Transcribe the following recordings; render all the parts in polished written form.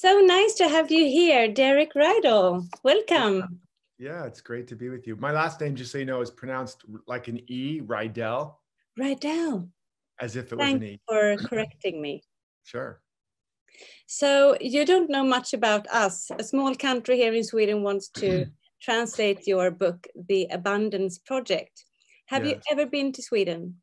So nice to have you here, Derek Rydall. Welcome. Yeah, it's great to be with you. My last name, just so you know, is pronounced like an E, Rydall. Rydall. As if it was an E. Thanks for correcting me. Sure. So you don't know much about us. A small country here in Sweden wants to translate your book, The Abundance Project. Have you ever been to Sweden?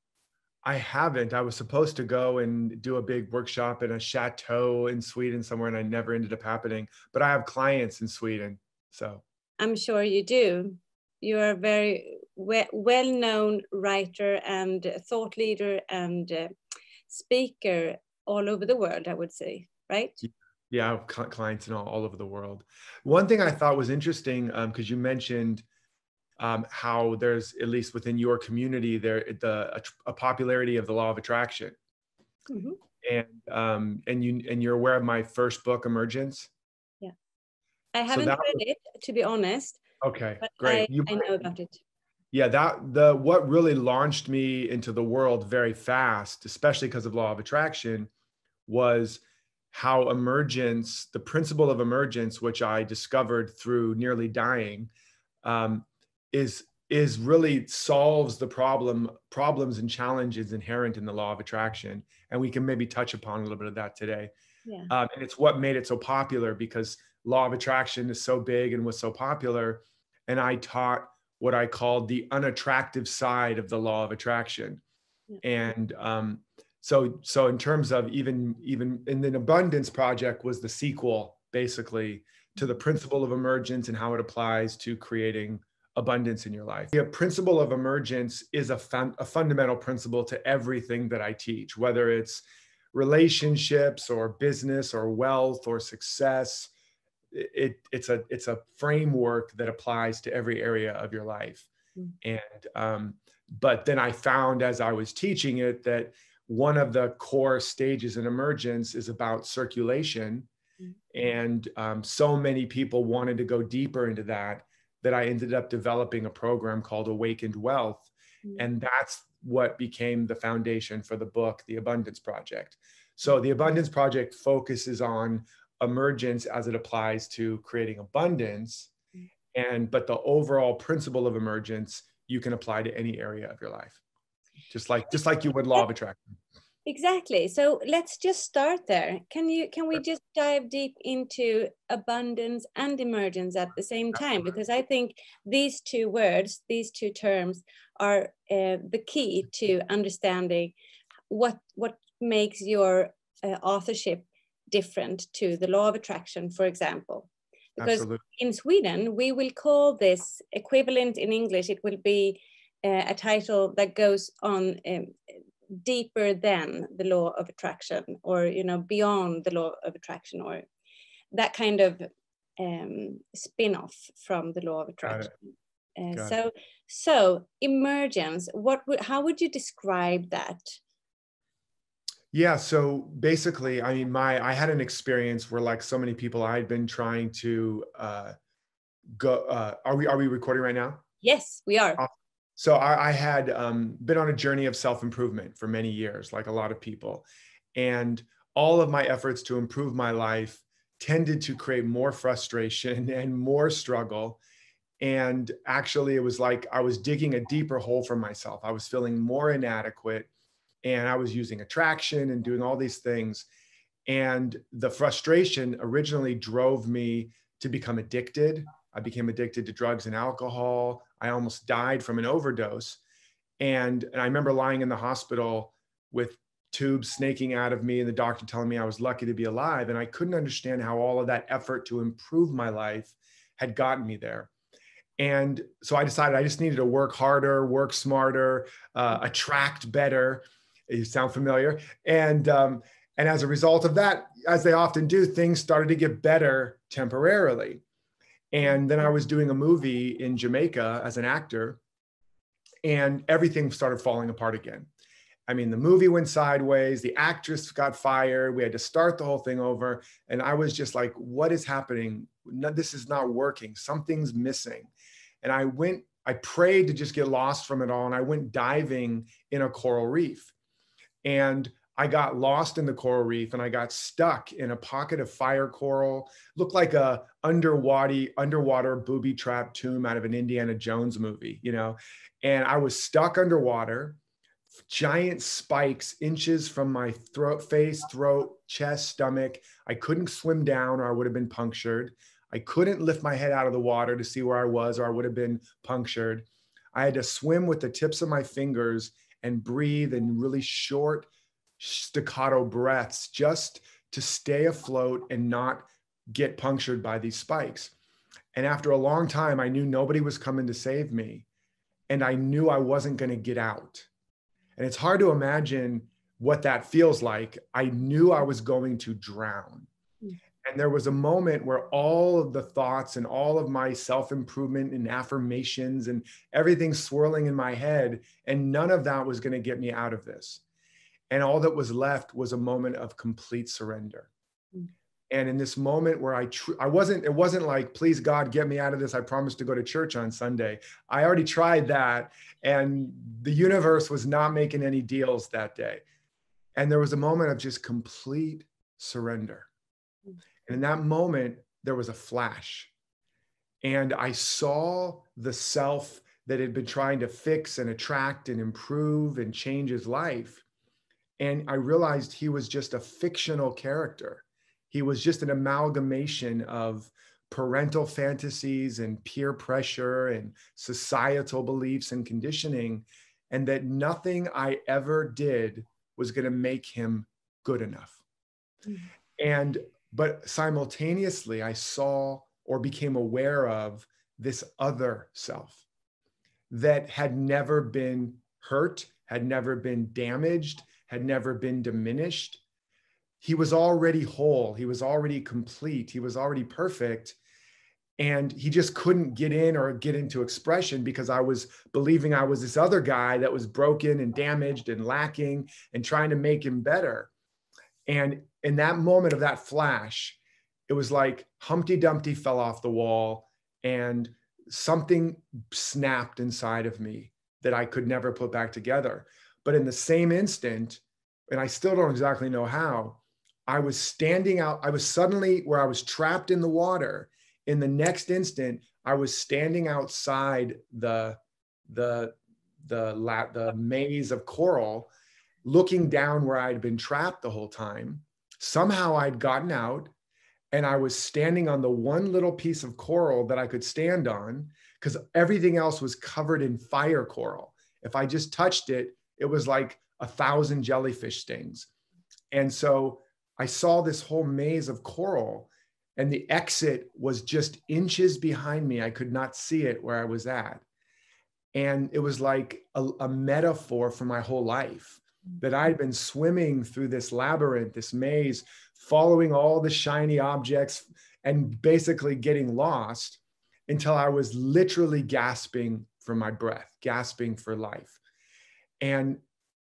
I haven't. I was supposed to go and do a big workshop in a chateau in Sweden somewhere, and I never ended up happening. But I have clients in Sweden, so. I'm sure you do. You are a very well-known writer and thought leader and speaker all over the world, I would say, right? Yeah, I have clients in all over the world. One thing I thought was interesting, because you mentioned how there's, at least within your community, a popularity of the law of attraction. Mm-hmm. And you're aware of my first book, Emergence? Yeah, I haven't read it, to be honest. Okay, great. I know about it. Yeah, what really launched me into the world very fast, especially because of law of attraction, was how emergence, the principle of emergence, which I discovered through nearly dying, is really solves the problems and challenges inherent in the law of attraction. And we can maybe touch upon a little bit of that today. Yeah. And it's what made it so popular, because law of attraction is so big and was so popular. And I taught what I called the unattractive side of the law of attraction. Yeah. And so in terms of even in the Abundance Project was the sequel, basically, to the principle of emergence and how it applies to creating abundance in your life. The principle of emergence is a fundamental principle to everything that I teach, whether it's relationships or business or wealth or success. It's a framework that applies to every area of your life. And but then I found, as I was teaching it, that one of the core stages in emergence is about circulation. And so many people wanted to go deeper into that I ended up developing a program called Awakened Wealth. And that's what became the foundation for the book, The Abundance Project. So the Abundance Project focuses on emergence as it applies to creating abundance. But the overall principle of emergence, you can apply to any area of your life, just like you would law of attraction. Exactly. So let's just start there. Can we just dive deep into abundance and emergence at the same time? Because I think these two words, these two terms are the key to understanding what makes your authorship different to the law of attraction, for example. Because Absolutely. In Sweden, we will call this equivalent in English, it will be a title that goes on deeper than the law of attraction, or beyond the law of attraction, or that kind of spin-off from the law of attraction. So emergence, how would you describe that? Yeah, so basically, I mean, I had an experience where, like so many people, I had been trying to go. Are we recording right now? Yes, we are. So I had been on a journey of self-improvement for many years, like a lot of people. And all of my efforts to improve my life tended to create more frustration and more struggle. And actually, it was like I was digging a deeper hole for myself. I was feeling more inadequate, and I was using attraction and doing all these things. And the frustration originally drove me to become addicted. I became addicted to drugs and alcohol. I almost died from an overdose. And I remember lying in the hospital with tubes snaking out of me and the doctor telling me I was lucky to be alive. And I couldn't understand how all of that effort to improve my life had gotten me there. And so I decided I just needed to work harder, work smarter, attract better. You sound familiar? And as a result of that, as they often do, things started to get better temporarily. And then I was doing a movie in Jamaica as an actor, and everything started falling apart again. I mean, the movie went sideways, the actress got fired, we had to start the whole thing over. And I was just like, what is happening? No, this is not working. Something's missing. And I prayed to just get lost from it all. And I went diving in a coral reef. And I got lost in the coral reef and I got stuck in a pocket of fire coral, looked like a underwater booby trap tomb out of an Indiana Jones movie, you know? And I was stuck underwater, giant spikes, inches from my face, throat, chest, stomach. I couldn't swim down or I would have been punctured. I couldn't lift my head out of the water to see where I was or I would have been punctured. I had to swim with the tips of my fingers and breathe in really short, staccato breaths just to stay afloat and not get punctured by these spikes. And after a long time, I knew nobody was coming to save me. And I knew I wasn't going to get out. And it's hard to imagine what that feels like. I knew I was going to drown. And there was a moment where all of the thoughts and all of my self-improvement and affirmations and everything swirling in my head, and none of that was going to get me out of this. And all that was left was a moment of complete surrender. And in this moment where it wasn't like, please God, get me out of this. I promised to go to church on Sunday. I already tried that. And the universe was not making any deals that day. And there was a moment of just complete surrender. And in that moment, there was a flash. And I saw the self that had been trying to fix and attract and improve and change his life. And I realized he was just a fictional character. He was just an amalgamation of parental fantasies and peer pressure and societal beliefs and conditioning, and that nothing I ever did was going to make him good enough. But simultaneously, I saw or became aware of this other self that had never been hurt, had never been damaged, had never been diminished. He was already whole. He was already complete. He was already perfect. And he just couldn't get in or get into expression because I was believing I was this other guy that was broken and damaged and lacking and trying to make him better. And in that moment of that flash, it was like Humpty Dumpty fell off the wall and something snapped inside of me that I could never put back together. But in the same instant, and I still don't exactly know how, I was standing out. I was suddenly where I was trapped in the water. In the next instant, I was standing outside the maze of coral, looking down where I'd been trapped the whole time. Somehow I'd gotten out and I was standing on the one little piece of coral that I could stand on because everything else was covered in fire coral. If I just touched it, it was like 1,000 jellyfish stings. And so I saw this whole maze of coral and the exit was just inches behind me. I could not see it where I was at. And it was like a metaphor for my whole life, that I'd been swimming through this labyrinth, this maze, following all the shiny objects and basically getting lost until I was literally gasping for my breath, gasping for life. And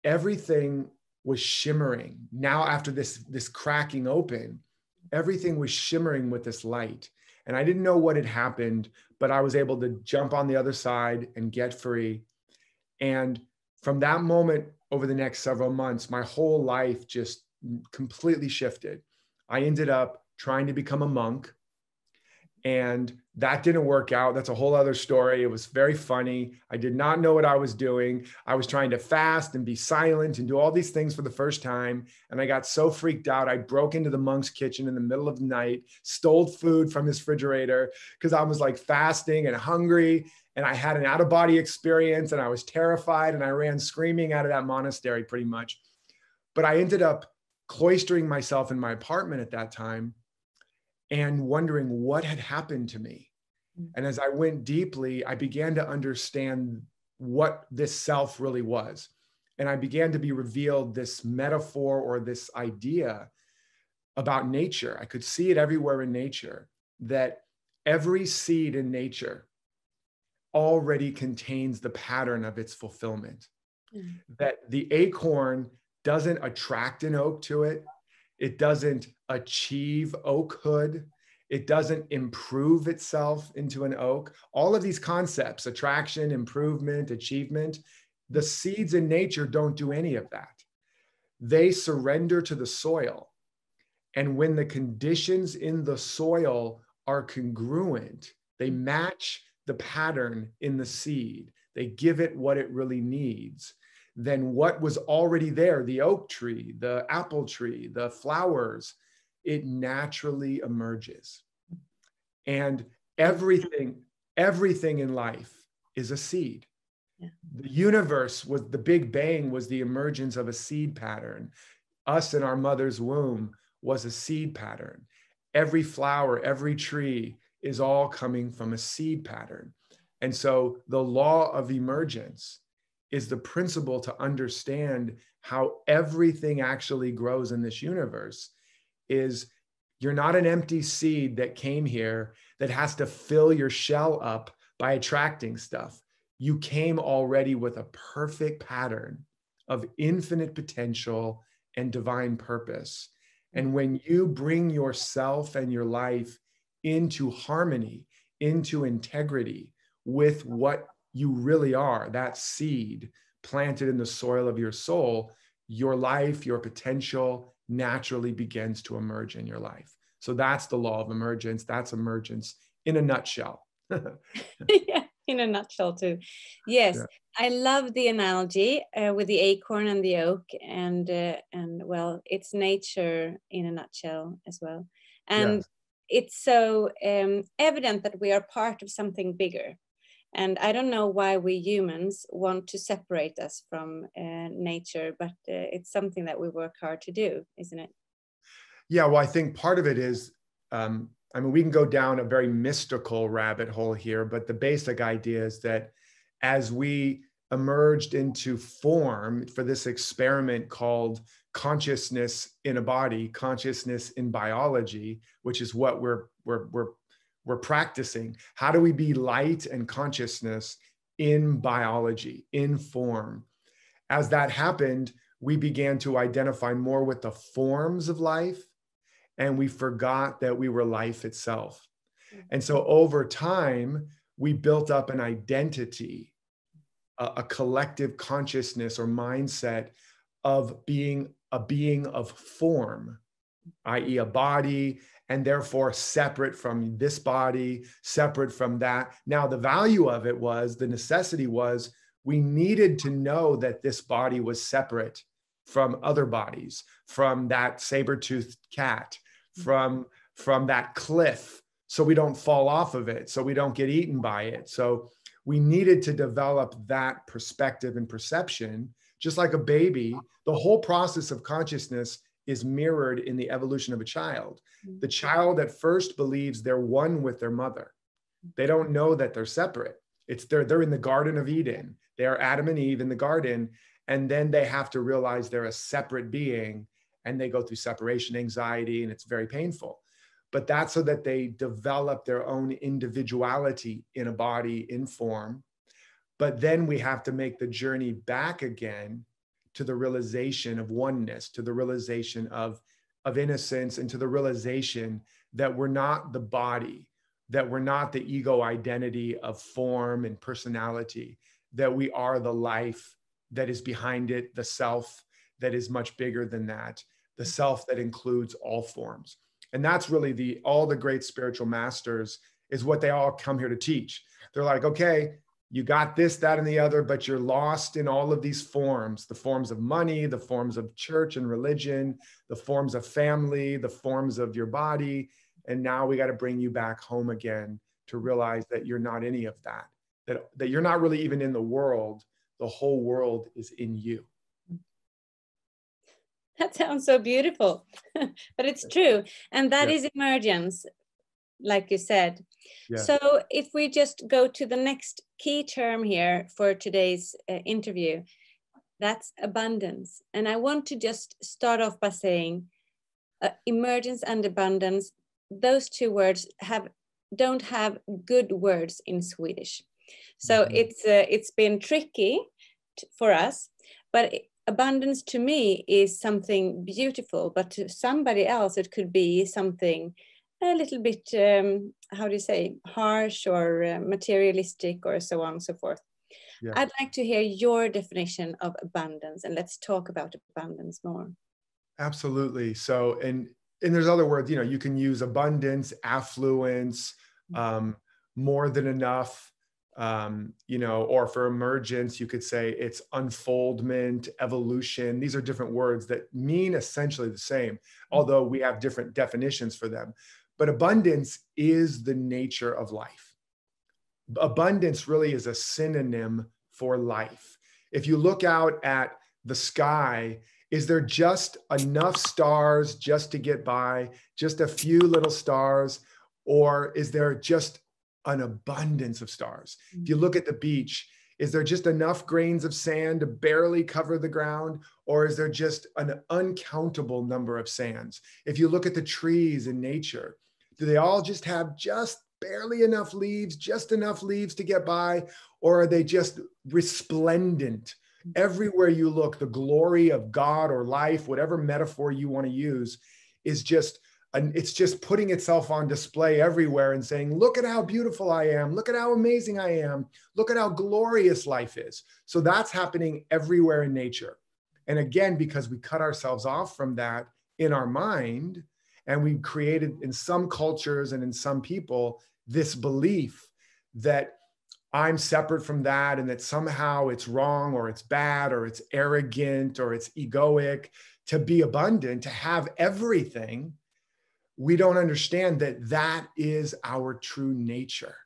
everything was shimmering. Now, after this cracking open, everything was shimmering with this light. And I didn't know what had happened, but I was able to jump on the other side and get free. And from that moment over the next several months, my whole life just completely shifted. I ended up trying to become a monk. And that didn't work out. That's a whole other story. It was very funny. I did not know what I was doing. I was trying to fast and be silent and do all these things for the first time. And I got so freaked out. I broke into the monk's kitchen in the middle of the night, stole food from his refrigerator because I was like fasting and hungry. And I had an out-of-body experience and I was terrified and I ran screaming out of that monastery pretty much. But I ended up cloistering myself in my apartment at that time and wondering what had happened to me. And as I went deeply, I began to understand what this self really was. And I began to be revealed this metaphor or this idea about nature. I could see it everywhere in nature, that every seed in nature already contains the pattern of its fulfillment. That the acorn doesn't attract an oak to it. It doesn't achieve oakhood. It doesn't improve itself into an oak. All of these concepts, attraction, improvement, achievement, the seeds in nature don't do any of that. they surrender to the soil. And when the conditions in the soil are congruent, they match the pattern in the seed, they give it what it really needs, then what was already there, the oak tree, the apple tree, the flowers, it naturally emerges. And everything in life is a seed. Yeah. The universe was, the Big Bang was the emergence of a seed pattern. Us in our mother's womb was a seed pattern. Every flower, every tree is all coming from a seed pattern. And so the law of emergence is the principle to understand how everything actually grows in this universe. Is you're not an empty seed that came here that has to fill your shell up by attracting stuff. You came already with a perfect pattern of infinite potential and divine purpose. And when you bring yourself and your life into harmony, into integrity with what you really are, that seed planted in the soil of your soul, your life, your potential naturally begins to emerge in your life. So that's the law of emergence. That's emergence in a nutshell. Yeah, in a nutshell too. Yes, Yeah. I love the analogy with the acorn and the oak, and well, it's nature in a nutshell as well. And Yes. it's so evident that we are part of something bigger. And I don't know why we humans want to separate us from nature, but it's something that we work hard to do, isn't it? Yeah, well, I think part of it is, I mean, we can go down a very mystical rabbit hole here, but the basic idea is that as we emerged into form for this experiment called consciousness in a body, consciousness in biology, which is what we're practicing. How do we be light and consciousness in biology, in form? As that happened, we began to identify more with the forms of life, and we forgot that we were life itself. And so over time, we built up an identity, a collective consciousness or mindset of being a being of form, i.e. a body, and therefore separate from this body, separate from that. Now, the value of it was, the necessity was, we needed to know that this body was separate from other bodies, from that saber-toothed cat, from that cliff, so we don't fall off of it, so we don't get eaten by it. So we needed to develop that perspective and perception, just like a baby. The whole process of consciousness is mirrored in the evolution of a child. The child at first believes they're one with their mother. They don't know that they're separate. They're in the Garden of Eden. They are Adam and Eve in the garden, and then they have to realize they're a separate being, and they go through separation anxiety, and it's very painful. But that's so that they develop their own individuality in a body, in form. But then we have to make the journey back again to the realization of oneness, to the realization of innocence, and to the realization that we're not the body, that we're not the ego identity of form and personality, that we are the life that is behind it, the self that is much bigger than that, the self that includes all forms. And that's really all the great spiritual masters is what they all come here to teach. They're like, okay, you got this, that, and the other, but you're lost in all of these forms, the forms of money, the forms of church and religion, the forms of family, the forms of your body. And now we got to bring you back home again to realize that you're not any of that, that you're not really even in the world. The whole world is in you. That sounds so beautiful, but it's true. And that Yeah. is emergence, like you said. Yeah. So if we just go to the next key term here for today's interview, that's abundance. And I want to just start off by saying emergence and abundance, those two words don't have good words in Swedish. So it's been tricky for us, but abundance to me is something beautiful, but to somebody else it could be something a little bit, how do you say, harsh or materialistic or so on and so forth. Yeah. I'd like to hear your definition of abundance, and let's talk about abundance more. Absolutely. So, and there's other words, you know, you can use abundance, affluence, more than enough, you know, or for emergence, you could say it's unfoldment, evolution. These are different words that mean essentially the same, although we have different definitions for them. But abundance is the nature of life. Abundance really is a synonym for life. If you look out at the sky, is there just enough stars just to get by, just a few little stars, or is there just an abundance of stars? If you look at the beach, is there just enough grains of sand to barely cover the ground, or is there just an uncountable number of sands? If you look at the trees in nature, do they all just have just barely enough leaves, just enough leaves to get by, or are they just resplendent? Everywhere you look, the glory of God or life, whatever metaphor you want to use, is just, it's just putting itself on display everywhere and saying, look at how beautiful I am. Look at how amazing I am. Look at how glorious life is. So that's happening everywhere in nature. And again, because we cut ourselves off from that in our mind, and we created in some cultures and in some people this belief that I'm separate from that and that somehow it's wrong or it's bad or it's arrogant or it's egoic to be abundant, to have everything. We don't understand that that is our true nature.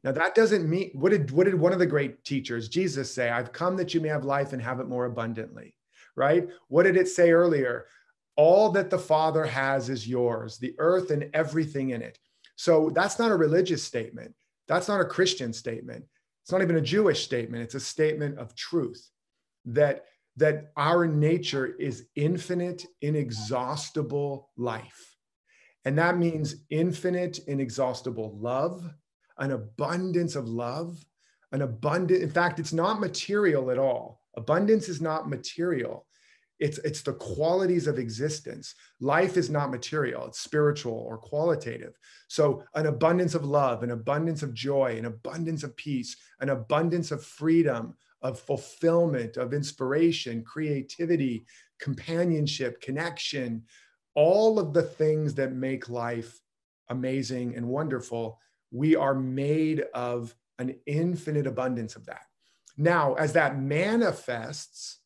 Now, that doesn't mean, what did one of the great teachers, Jesus, say? I've come that you may have life and have it more abundantly, right? What did it say earlier? All that the Father has is yours, the earth and everything in it. So that's not a religious statement. That's not a Christian statement. It's not even a Jewish statement. It's a statement of truth that our nature is infinite, inexhaustible life. And that means infinite, inexhaustible love, an abundance of love, in fact, it's not material at all. Abundance is not material. It's the qualities of existence. Life is not material, it's spiritual or qualitative. So an abundance of love, an abundance of joy, an abundance of peace, an abundance of freedom, of fulfillment, of inspiration, creativity, companionship, connection, all of the things that make life amazing and wonderful. We are made of an infinite abundance of that. Now, as that manifests,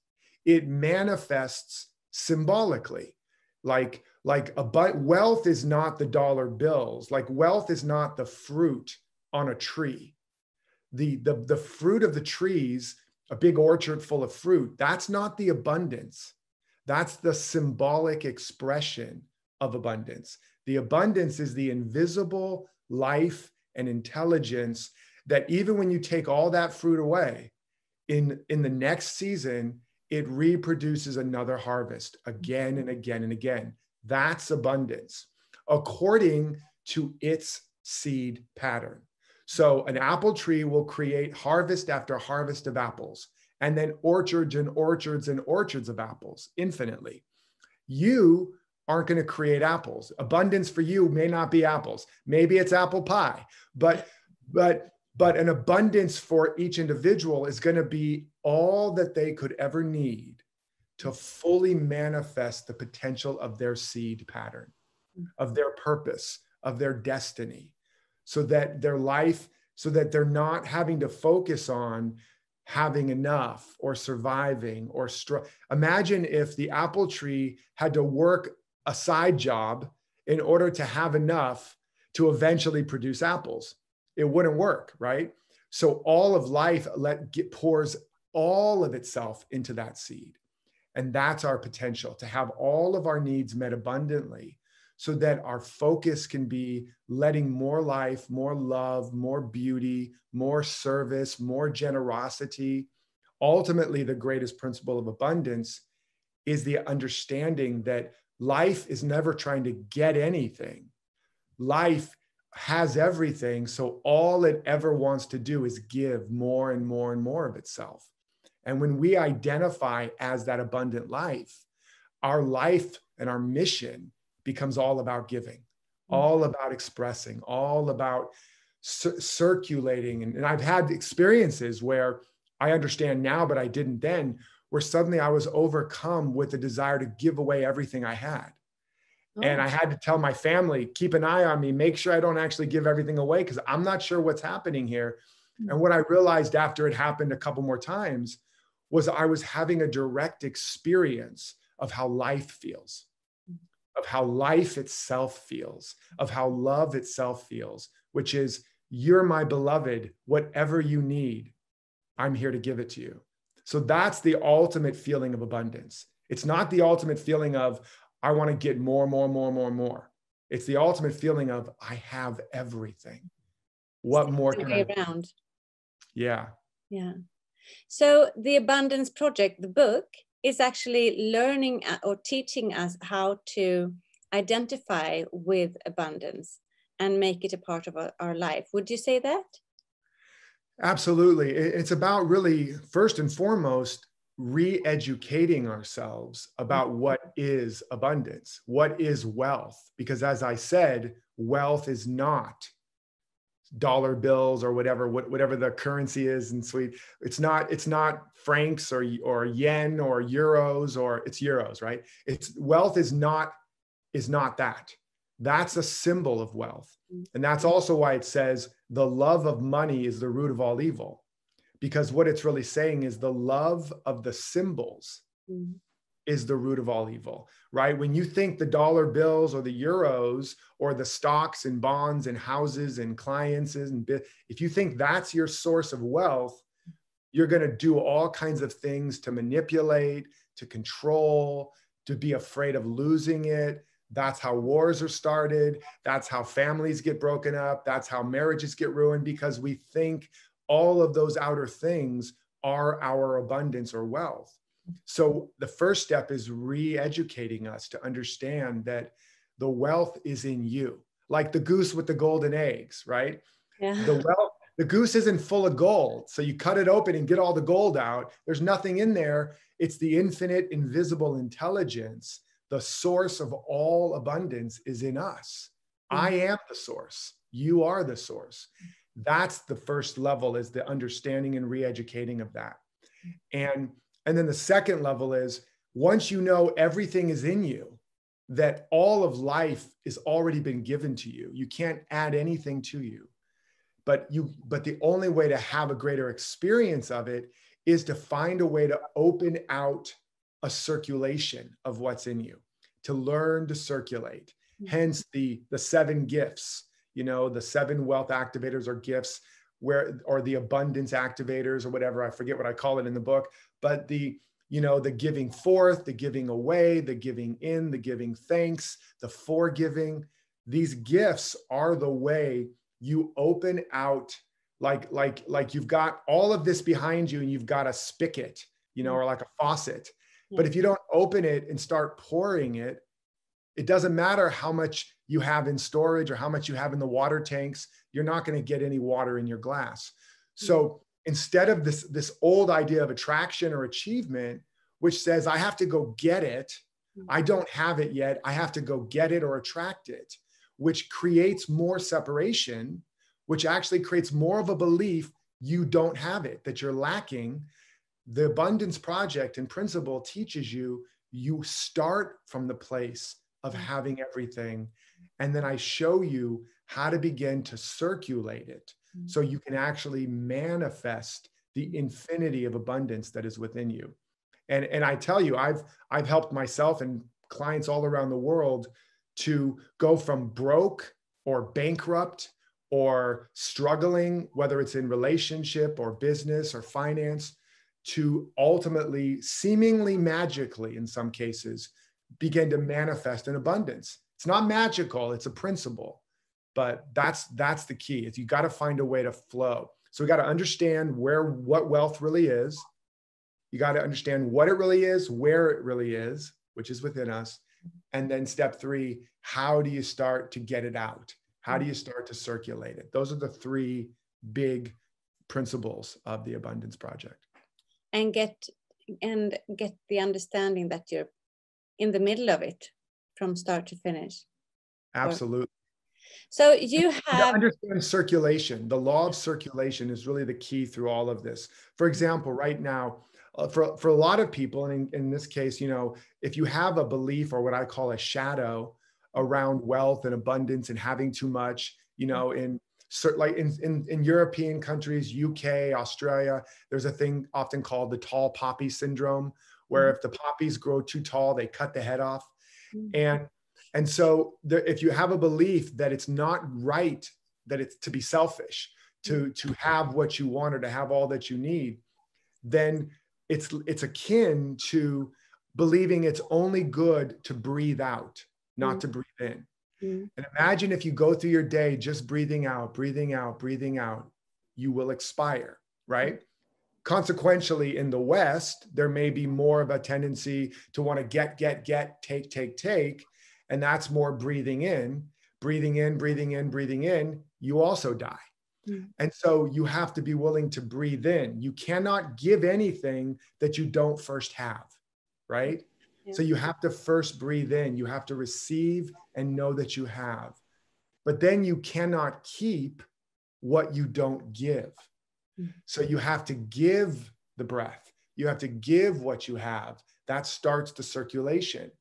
it manifests symbolically, like wealth is not the dollar bills, like wealth is not the fruit on a tree. The fruit of the trees, a big orchard full of fruit, that's not the abundance. That's the symbolic expression of abundance. The abundance is the invisible life and intelligence that even when you take all that fruit away, in the next season, it reproduces another harvest again and again and again. That's abundance according to its seed pattern. So an apple tree will create harvest after harvest of apples, and then orchards and orchards and orchards of apples infinitely. You aren't going to create apples. Abundance for you may not be apples. Maybe it's apple pie, but an abundance for each individual is going to be all that they could ever need to fully manifest the potential of their seed pattern, of their purpose, of their destiny, so that their life, so that they're not having to focus on having enough or surviving or imagine if the apple tree had to work a side job in order to have enough to eventually produce apples. It wouldn't work, right? So all of life pours all of itself into that seed. And that's our potential, to have all of our needs met abundantly, so that our focus can be letting more life, more love, more beauty, more service, more generosity. Ultimately, the greatest principle of abundance is the understanding that life is never trying to get anything. Life has everything, so all it ever wants to do is give more and more and more of itself. And when we identify as that abundant life, our life and our mission becomes all about giving, all about expressing, all about circulating. And I've had experiences where I understand now, but I didn't then, where suddenly I was overcome with the desire to give away everything I had. And I had to tell my family, keep an eye on me, make sure I don't actually give everything away, because I'm not sure what's happening here. And what I realized after it happened a couple more times was I was having a direct experience of how life feels, of how life itself feels, of how love itself feels, which is, you're my beloved, whatever you need, I'm here to give it to you. So that's the ultimate feeling of abundance. It's not the ultimate feeling of, I want to get more. It's the ultimate feeling of, I have everything. What more can I do? Around. Yeah. Yeah. So the Abundance Project, the book, is actually learning or teaching us how to identify with abundance and make it a part of our life. Would you say that? Absolutely. It's about really, first and foremost, re-educating ourselves about what is abundance, what is wealth. Because as I said, wealth is not dollar bills or whatever the currency is in Sweden. It's not francs or yen or euros, or it's euros, right? It's wealth is not that. That's a symbol of wealth. And that's also why it says the love of money is the root of all evil, because what it's really saying is the love of the symbols is the root of all evil, right? When you think the dollar bills or the euros or the stocks and bonds and houses and clients, and if you think that's your source of wealth, you're going to do all kinds of things to manipulate, to control, to be afraid of losing it. That's how wars are started. That's how families get broken up. That's how marriages get ruined, because we think all of those outer things are our abundance or wealth. So the first step is re-educating us to understand that the wealth is in you, like the goose with the golden eggs, right? Yeah. The goose isn't full of gold. So you cut it open and get all the gold out. There's nothing in there. It's the infinite, invisible intelligence. The source of all abundance is in us. I am the source. You are the source. That's the first level, is the understanding and re-educating of that. And then the second level is, once you know everything is in you, that all of life is already been given to you. You can't add anything to you. But the only way to have a greater experience of it is to find a way to open out a circulation of what's in you, to learn to circulate. Hence the 7 gifts, the 7 wealth activators or gifts, or the abundance activators or whatever. I forget what I call it in the book, but the giving forth, the giving away, the giving in, the giving thanks, the forgiving. These gifts are the way you open out, like you've got all of this behind you and you've got a spigot, or like a faucet. But if you don't open it and start pouring it, it doesn't matter how much you have in storage or how much you have in the water tanks, you're not going to get any water in your glass. So instead of this old idea of attraction or achievement, which says I have to go get it, I don't have it yet, I have to go get it or attract it, which creates more separation, which actually creates more of a belief you don't have it, that you're lacking. The Abundance Project in principle teaches you start from the place of having everything. And then I show you how to begin to circulate it so you can actually manifest the infinity of abundance that is within you. And I tell you, I've helped myself and clients all around the world to go from broke or bankrupt or struggling, whether it's in relationship or business or finance, to ultimately, seemingly magically in some cases, begin to manifest in abundance. It's not magical, it's a principle, but that's the key. Is you got to find a way to flow. So we got to understand what wealth really is. You got to understand what it really is, where it really is, which is within us. And then step 3, how do you start to get it out? How do you start to circulate it? Those are the 3 big principles of the Abundance Project. And get the understanding that you're in the middle of it from start to finish. Absolutely. So you To have, understand circulation, the law of circulation is really the key through all of this. For example, right now, for a lot of people, and in this case, you know, if you have a belief or what I call a shadow around wealth and abundance and having too much, you know, like in European countries, UK, Australia, there's a thing often called the tall poppy syndrome, where if the poppies grow too tall, they cut the head off. And so if you have a belief that it's not right, that it's to be selfish, to have what you want or to have all that you need, then it's akin to believing it's only good to breathe out, not to breathe in. And imagine if you go through your day just breathing out, breathing out, breathing out, you will expire, right? Consequentially, in the West, there may be more of a tendency to want to get, take. And that's more breathing in, breathing in, breathing in, breathing in. You also die. And so you have to be willing to breathe in. You cannot give anything that you don't first have, right? So you have to first breathe in. You have to receive and know that you have. But then you cannot keep what you don't give. So you have to give the breath. You have to give what you have. That starts the circulation.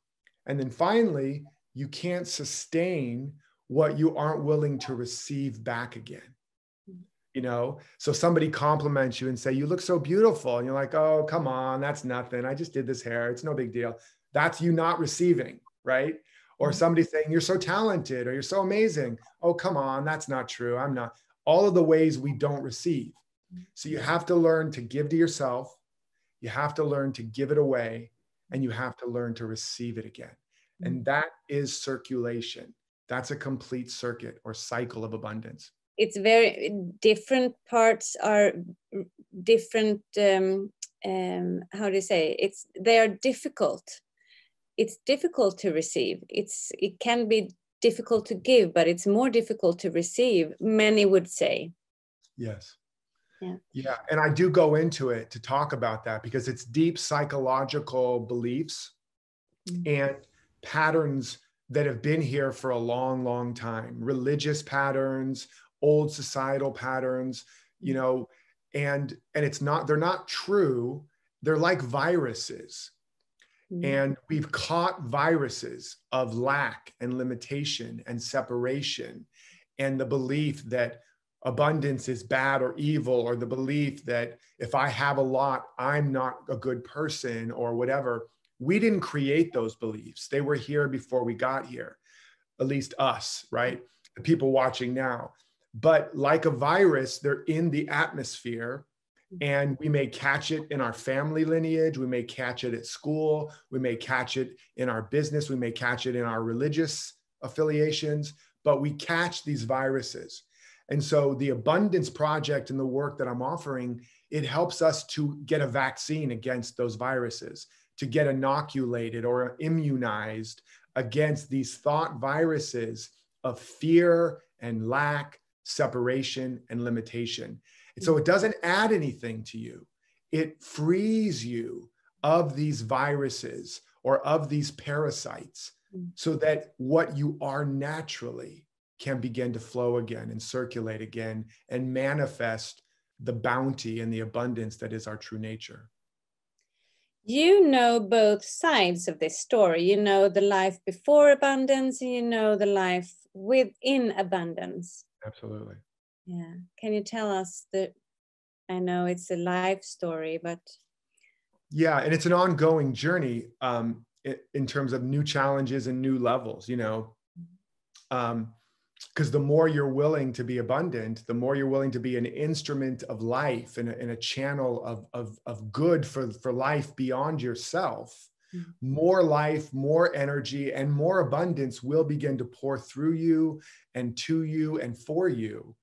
And then finally, you can't sustain what you aren't willing to receive back again. You know, so somebody compliments you and say, you look so beautiful. And you're like, oh, come on, that's nothing. I just did this hair. It's no big deal. That's you not receiving, right? Or somebody saying, you're so talented or you're so amazing. Oh, come on, that's not true. I'm not. All of the ways we don't receive. So you have to learn to give to yourself. You have to learn to give it away. And you have to learn to receive it again. And that is circulation. That's a complete circuit or cycle of abundance. It's very different parts are different. How do you say? They are difficult. It's difficult to receive. It can be difficult to give, but it's more difficult to receive. Many would say. Yes. Yeah. And I do go into it to talk about that because it's deep psychological beliefs and patterns that have been here for a long, long time. Religious patterns, old societal patterns, you know, and they're not true. They're like viruses. And we've caught viruses of lack and limitation and separation and the belief that abundance is bad or evil, or the belief that if I have a lot, I'm not a good person or whatever. We didn't create those beliefs. They were here before we got here, at least us, right? The people watching now. But like a virus, they're in the atmosphere, and we may catch it in our family lineage. We may catch it at school. We may catch it in our business. We may catch it in our religious affiliations, but we catch these viruses. And so the Abundance Project and the work that I'm offering, it helps us to get a vaccine against those viruses, to get inoculated or immunized against these thought viruses of fear and lack, separation and limitation. And so it doesn't add anything to you. It frees you of these viruses or of these parasites so that what you are naturally can begin to flow again and circulate again and manifest the bounty and the abundance that is our true nature. You know both sides of this story. You know the life before abundance, and you know the life within abundance. Absolutely. Yeah. Can you tell us I know it's a life story, but. Yeah, and it's an ongoing journey in terms of new challenges and new levels, you know. Because the more you're willing to be abundant, the more you're willing to be an instrument of life and a channel of good for life beyond yourself, more life, more energy, and more abundance will begin to pour through you and to you and for you.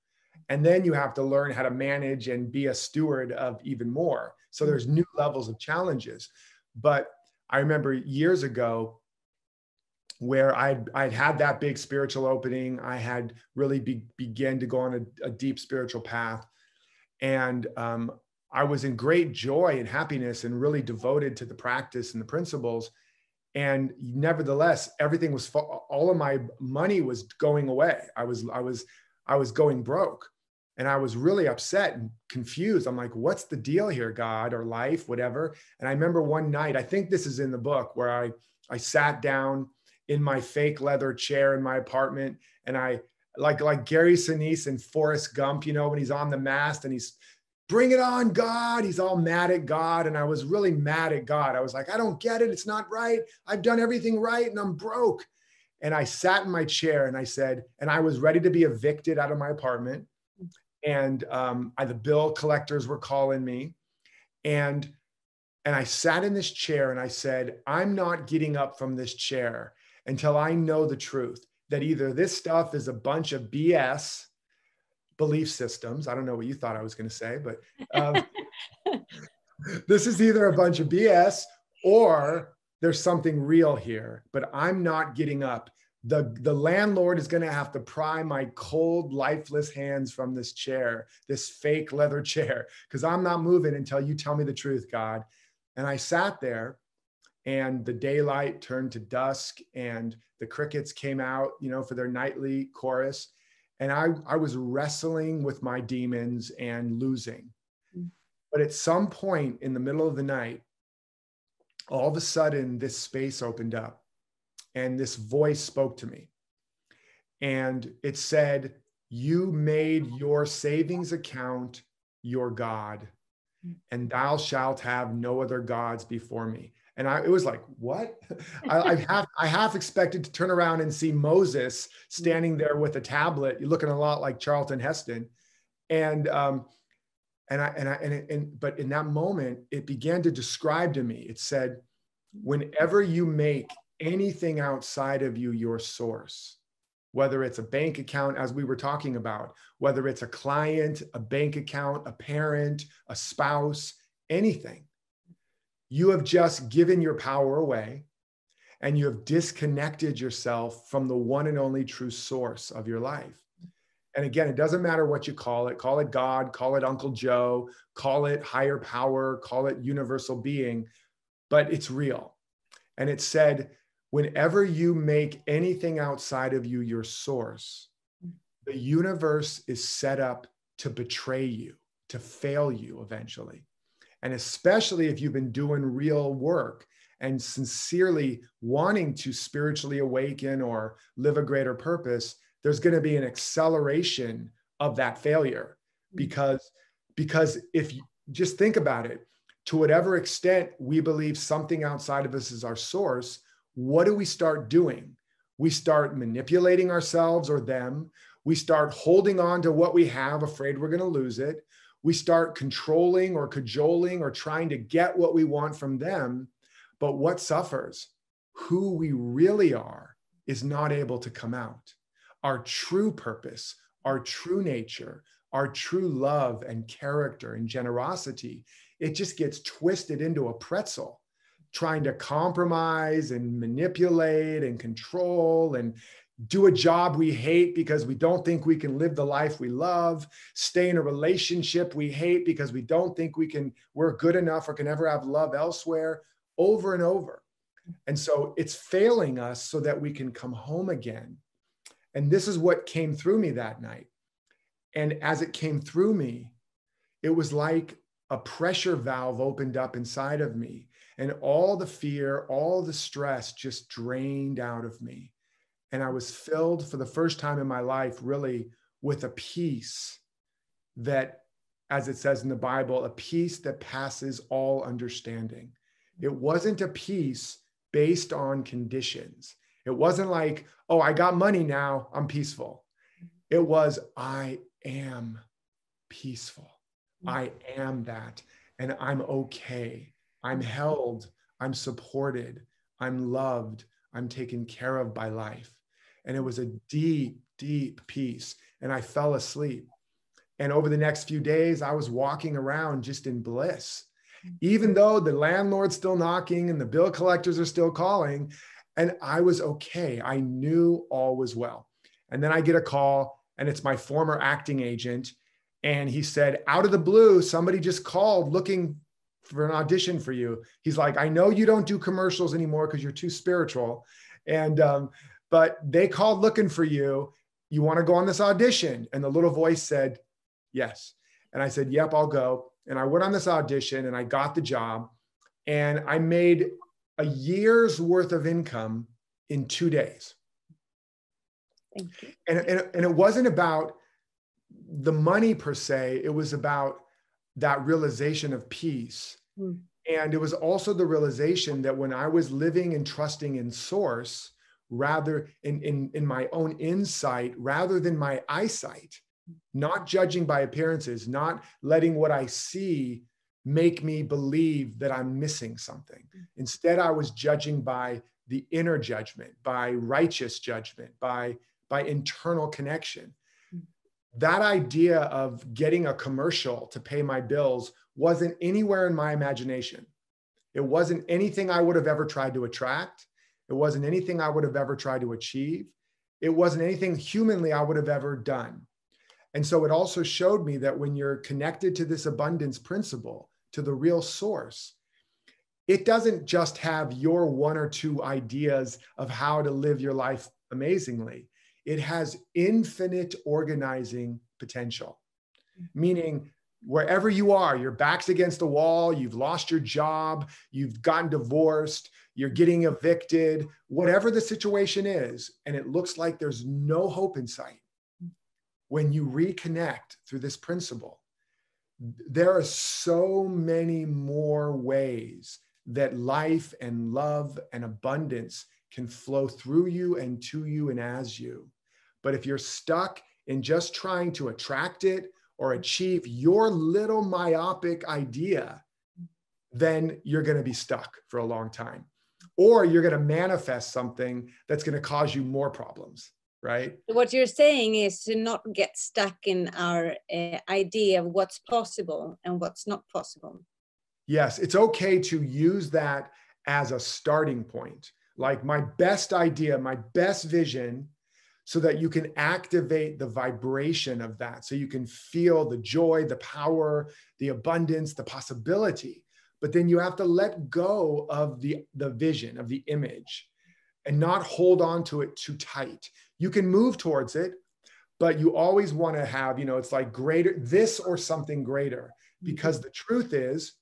And then you have to learn how to manage and be a steward of even more. So there's new levels of challenges. But I remember years ago, where I'd had that big spiritual opening. I had really began to go on a deep spiritual path. And I was in great joy and happiness and really devoted to the practice and the principles. And nevertheless, everything was, all of my money was going away. I was going broke, and I was really upset and confused. I'm like, what's the deal here, God, or life, whatever. And I remember one night, I think this is in the book, where I sat down in my fake leather chair in my apartment, and I, like Gary Sinise in Forrest Gump, you know, when he's on the mast and he's, bring it on, God. He's all mad at God. And I was really mad at God. I was like, I don't get it. It's not right. I've done everything right and I'm broke. And I sat in my chair and I said, and I was ready to be evicted out of my apartment. And the bill collectors were calling me. And I sat in this chair and I said, I'm not getting up from this chair until I know the truth, that either this stuff is a bunch of BS, belief systems. I don't know what you thought I was going to say, but this is either a bunch of BS or there's something real here, but I'm not getting up. The landlord is going to have to pry my cold, lifeless hands from this chair, this fake leather chair, because I'm not moving until you tell me the truth, God. And I sat there, and the daylight turned to dusk, and the crickets came out, you know, for their nightly chorus. And I was wrestling with my demons and losing. But at some point in the middle of the night, all of a sudden this space opened up and this voice spoke to me. And it said, you made your savings account your God, and thou shalt have no other gods before me. And it was like, what? I half expected to turn around and see Moses standing there with a tablet, looking a lot like Charlton Heston. But in that moment, it began to describe to me, it said, whenever you make anything outside of you your source, whether it's a bank account, as we were talking about, whether it's a client, a bank account, a parent, a spouse, anything, you have just given your power away, and you have disconnected yourself from the one and only true source of your life. And again, it doesn't matter what you call it God, call it Uncle Joe, call it higher power, call it universal being, but it's real. And it said, whenever you make anything outside of you your source, the universe is set up to betray you, to fail you eventually. And especially if you've been doing real work and sincerely wanting to spiritually awaken or live a greater purpose, there's going to be an acceleration of that failure. Because if you just think about it, to whatever extent we believe something outside of us is our source, what do we start doing? We start manipulating ourselves or them. We start holding on to what we have, afraid we're going to lose it. We start controlling or cajoling or trying to get what we want from them. But what suffers? Who we really are is not able to come out. Our true purpose, our true nature, our true love and character and generosity, it just gets twisted into a pretzel, trying to compromise and manipulate and control and do a job we hate because we don't think we can live the life we love, stay in a relationship we hate because we don't think we're good enough or can ever have love elsewhere, over and over. And so it's failing us so that we can come home again. And this is what came through me that night. And as it came through me, it was like a pressure valve opened up inside of me, and all the fear, all the stress just drained out of me. And I was filled for the first time in my life, really, with a peace that, as it says in the Bible, a peace that passes all understanding. It wasn't a peace based on conditions. It wasn't like, oh, I got money now, I'm peaceful. It was, I am peaceful. I am that, and I'm okay. I'm held, I'm supported, I'm loved, I'm taken care of by life. And it was a deep, deep peace. And I fell asleep. And over the next few days, I was walking around just in bliss, even though the landlord's still knocking and the bill collectors are still calling. And I was okay. I knew all was well. And then I get a call, and it's my former acting agent. And he said, out of the blue, somebody just called looking for an audition for you. He's like, I know you don't do commercials anymore because you're too spiritual. And, but they called looking for you. You want to go on this audition? And the little voice said, yes. And I said, yep, I'll go. And I went on this audition and I got the job, and I made a year's worth of income in 2 days. Thank you. And it wasn't about the money per se. It was about that realization of peace. Mm. And it was also the realization that when I was living and trusting in source, rather in my own insight, rather than my eyesight, not judging by appearances, not letting what I see make me believe that I'm missing something. Instead, I was judging by the inner judgment, by righteous judgment, by internal connection. That idea of getting a commercial to pay my bills wasn't anywhere in my imagination. It wasn't anything I would have ever tried to attract. It wasn't anything I would have ever tried to achieve. It wasn't anything humanly I would have ever done. And so it also showed me that when you're connected to this abundance principle, to the real source, it doesn't just have your one or two ideas of how to live your life amazingly. It has infinite organizing potential, meaning wherever you are, your back's against the wall, you've lost your job, you've gotten divorced, you're getting evicted, whatever the situation is, and it looks like there's no hope in sight. When you reconnect through this principle, there are so many more ways that life and love and abundance can flow through you and to you and as you. But if you're stuck in just trying to attract it or achieve your little myopic idea, then you're going to be stuck for a long time. Or you're going to manifest something that's going to cause you more problems, right? What you're saying is to not get stuck in our idea of what's possible and what's not possible. Yes, it's okay to use that as a starting point. Like my best idea, my best vision, so that you can activate the vibration of that. So you can feel the joy, the power, the abundance, the possibility. But then you have to let go of the vision, of the image, and not hold on to it too tight. You can move towards it, but you always want to have, it's like greater, this or something greater. Because the truth is,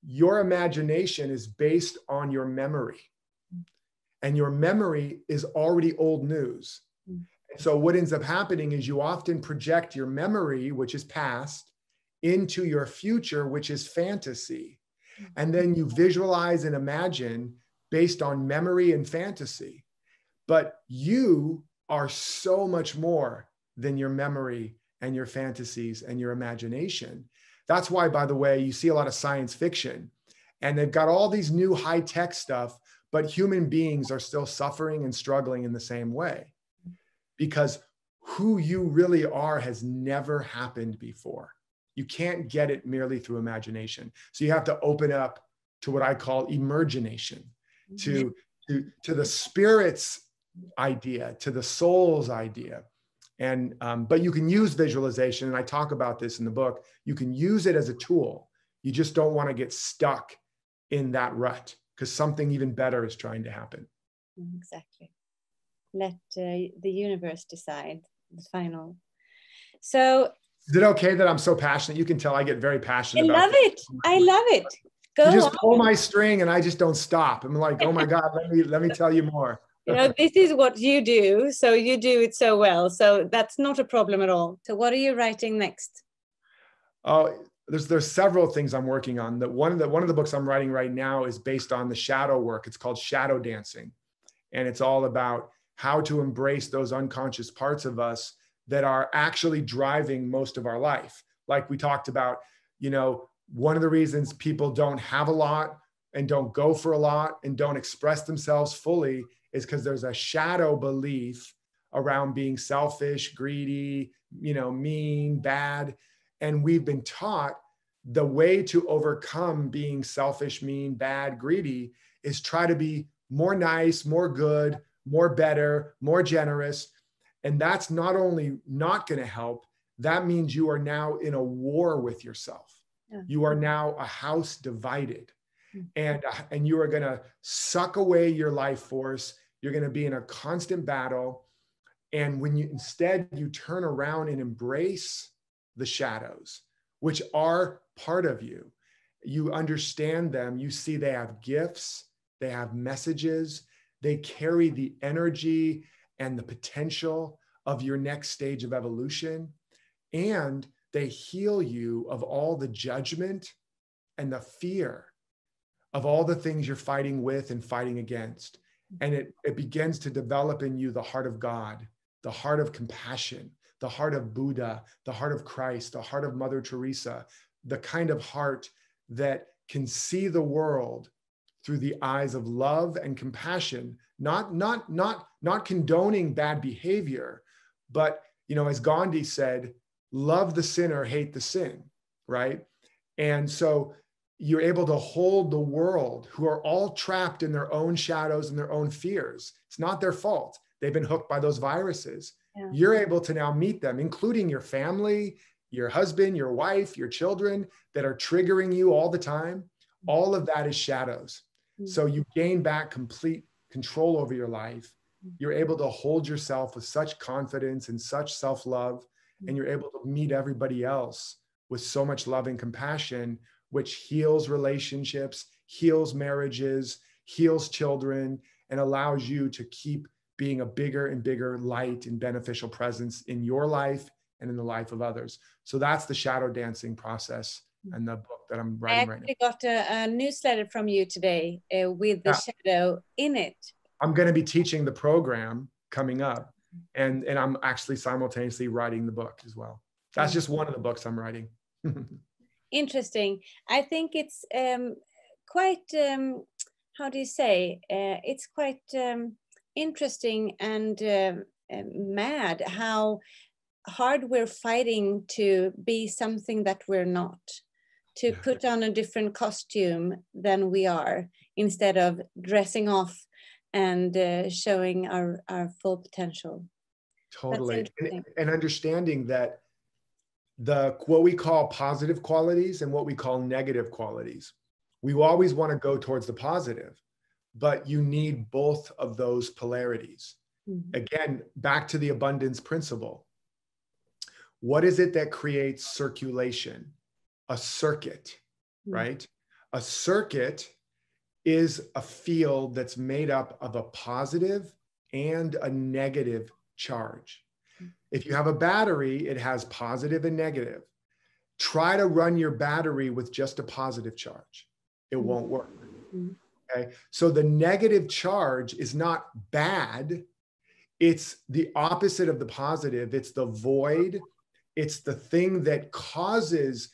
your imagination is based on your memory. And your memory is already old news. So what ends up happening is you often project your memory, which is past, into your future, which is fantasy. And then you visualize and imagine based on memory and fantasy. But you are so much more than your memory and your fantasies and your imagination. That's why, by the way, you see a lot of science fiction, and they've got all these new high-tech stuff, but human beings are still suffering and struggling in the same way, because who you really are has never happened before. You can't get it merely through imagination. So you have to open up to what I call emergination, to the spirit's idea, to the soul's idea. And, but you can use visualization, and I talk about this in the book. You can use it as a tool. You just don't want to get stuck in that rut, because something even better is trying to happen. Exactly. Let the universe decide the final. So, is it okay that I'm so passionate? You can tell I get very passionate. I love it. I love it. Go you just on. pull my string and I just don't stop. I'm like, oh my God, let me tell you more. This is what you do. So you do it so well. So that's not a problem at all. So what are you writing next? Oh, there's several things I'm working on. One of the books I'm writing right now is based on the shadow work. It's called Shadow Dancing. And it's all about how to embrace those unconscious parts of us that are actually driving most of our life. Like we talked about, one of the reasons people don't have a lot and don't go for a lot and don't express themselves fully is because there's a shadow belief around being selfish, greedy, mean, bad. And we've been taught the way to overcome being selfish, mean, bad, greedy is try to be more nice, more good, more better, more generous. And that's not only not going to help, that means you are now in a war with yourself. You are now a house divided. And you are going to suck away your life force. You're going to be in a constant battle. And when you instead you turn around and embrace the shadows, which are part of you, you understand them, you see they have gifts, they have messages, they carry the energy and the potential of your next stage of evolution. And they heal you of all the judgment and the fear of all the things you're fighting with and fighting against. And it begins to develop in you the heart of God, the heart of compassion, the heart of Buddha, the heart of Christ, the heart of Mother Teresa, the kind of heart that can see the world through the eyes of love and compassion, not condoning bad behavior, but, you know, as Gandhi said, love the sinner, hate the sin, right? And so you're able to hold the world who are all trapped in their own shadows and their own fears. It's not their fault. They've been hooked by those viruses. Yeah. You're able to now meet them, including your family, your husband, your wife, your children that are triggering you all the time. All of that is shadows. Mm-hmm. So you gain back complete control over your life. You're able to hold yourself with such confidence and such self-love, and you're able to meet everybody else with so much love and compassion, which heals relationships, heals marriages, heals children, and allows you to keep being a bigger and bigger light and beneficial presence in your life and in the life of others. So that's the shadow dancing process and the book that I'm writing right now. I got a newsletter from you today with the shadow in it. I'm going to be teaching the program coming up, and I'm actually simultaneously writing the book as well. That's just one of the books I'm writing. Interesting. I think it's quite, how do you say, it's quite interesting and mad how hard we're fighting to be something that we're not, to put on a different costume than we are, instead of dressing off and showing our full potential. Totally. And understanding that what we call positive qualities and what we call negative qualities, we always want to go towards the positive, but you need both of those polarities. Mm-hmm. Again, back to the abundance principle. What is it that creates circulation? A circuit, right? A circuit is a field that's made up of a positive and a negative charge. If you have a battery, it has positive and negative. Try to run your battery with just a positive charge. It won't work. Okay. So the negative charge is not bad. It's the opposite of the positive. It's the void. It's the thing that causes,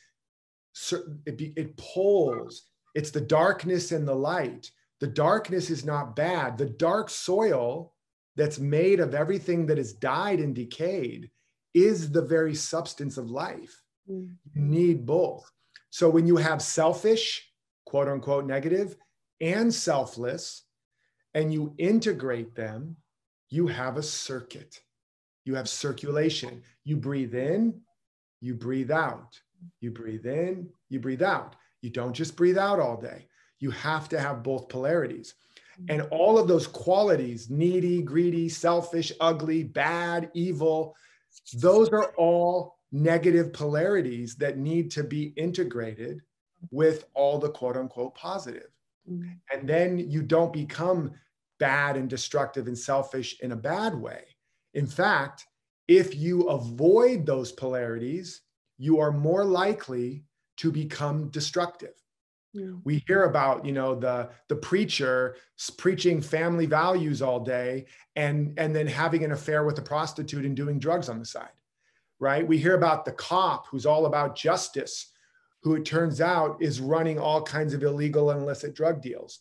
it pulls. It's the darkness and the light. The darkness is not bad. The dark soil that's made of everything that has died and decayed is the very substance of life. You need both. So when you have selfish, quote unquote, negative, and selfless, and you integrate them, you have a circuit. You have circulation. You breathe in, you breathe out. You breathe in, you breathe out. You don't just breathe out all day. You have to have both polarities. And all of those qualities, needy, greedy, selfish, ugly, bad, evil, those are all negative polarities that need to be integrated with all the quote unquote positive. And then you don't become bad and destructive and selfish in a bad way. In fact, if you avoid those polarities, you are more likely to become destructive. We hear about, you know, the preacher preaching family values all day and then having an affair with a prostitute and doing drugs on the side, right? We hear about the cop who's all about justice, who it turns out is running all kinds of illegal and illicit drug deals.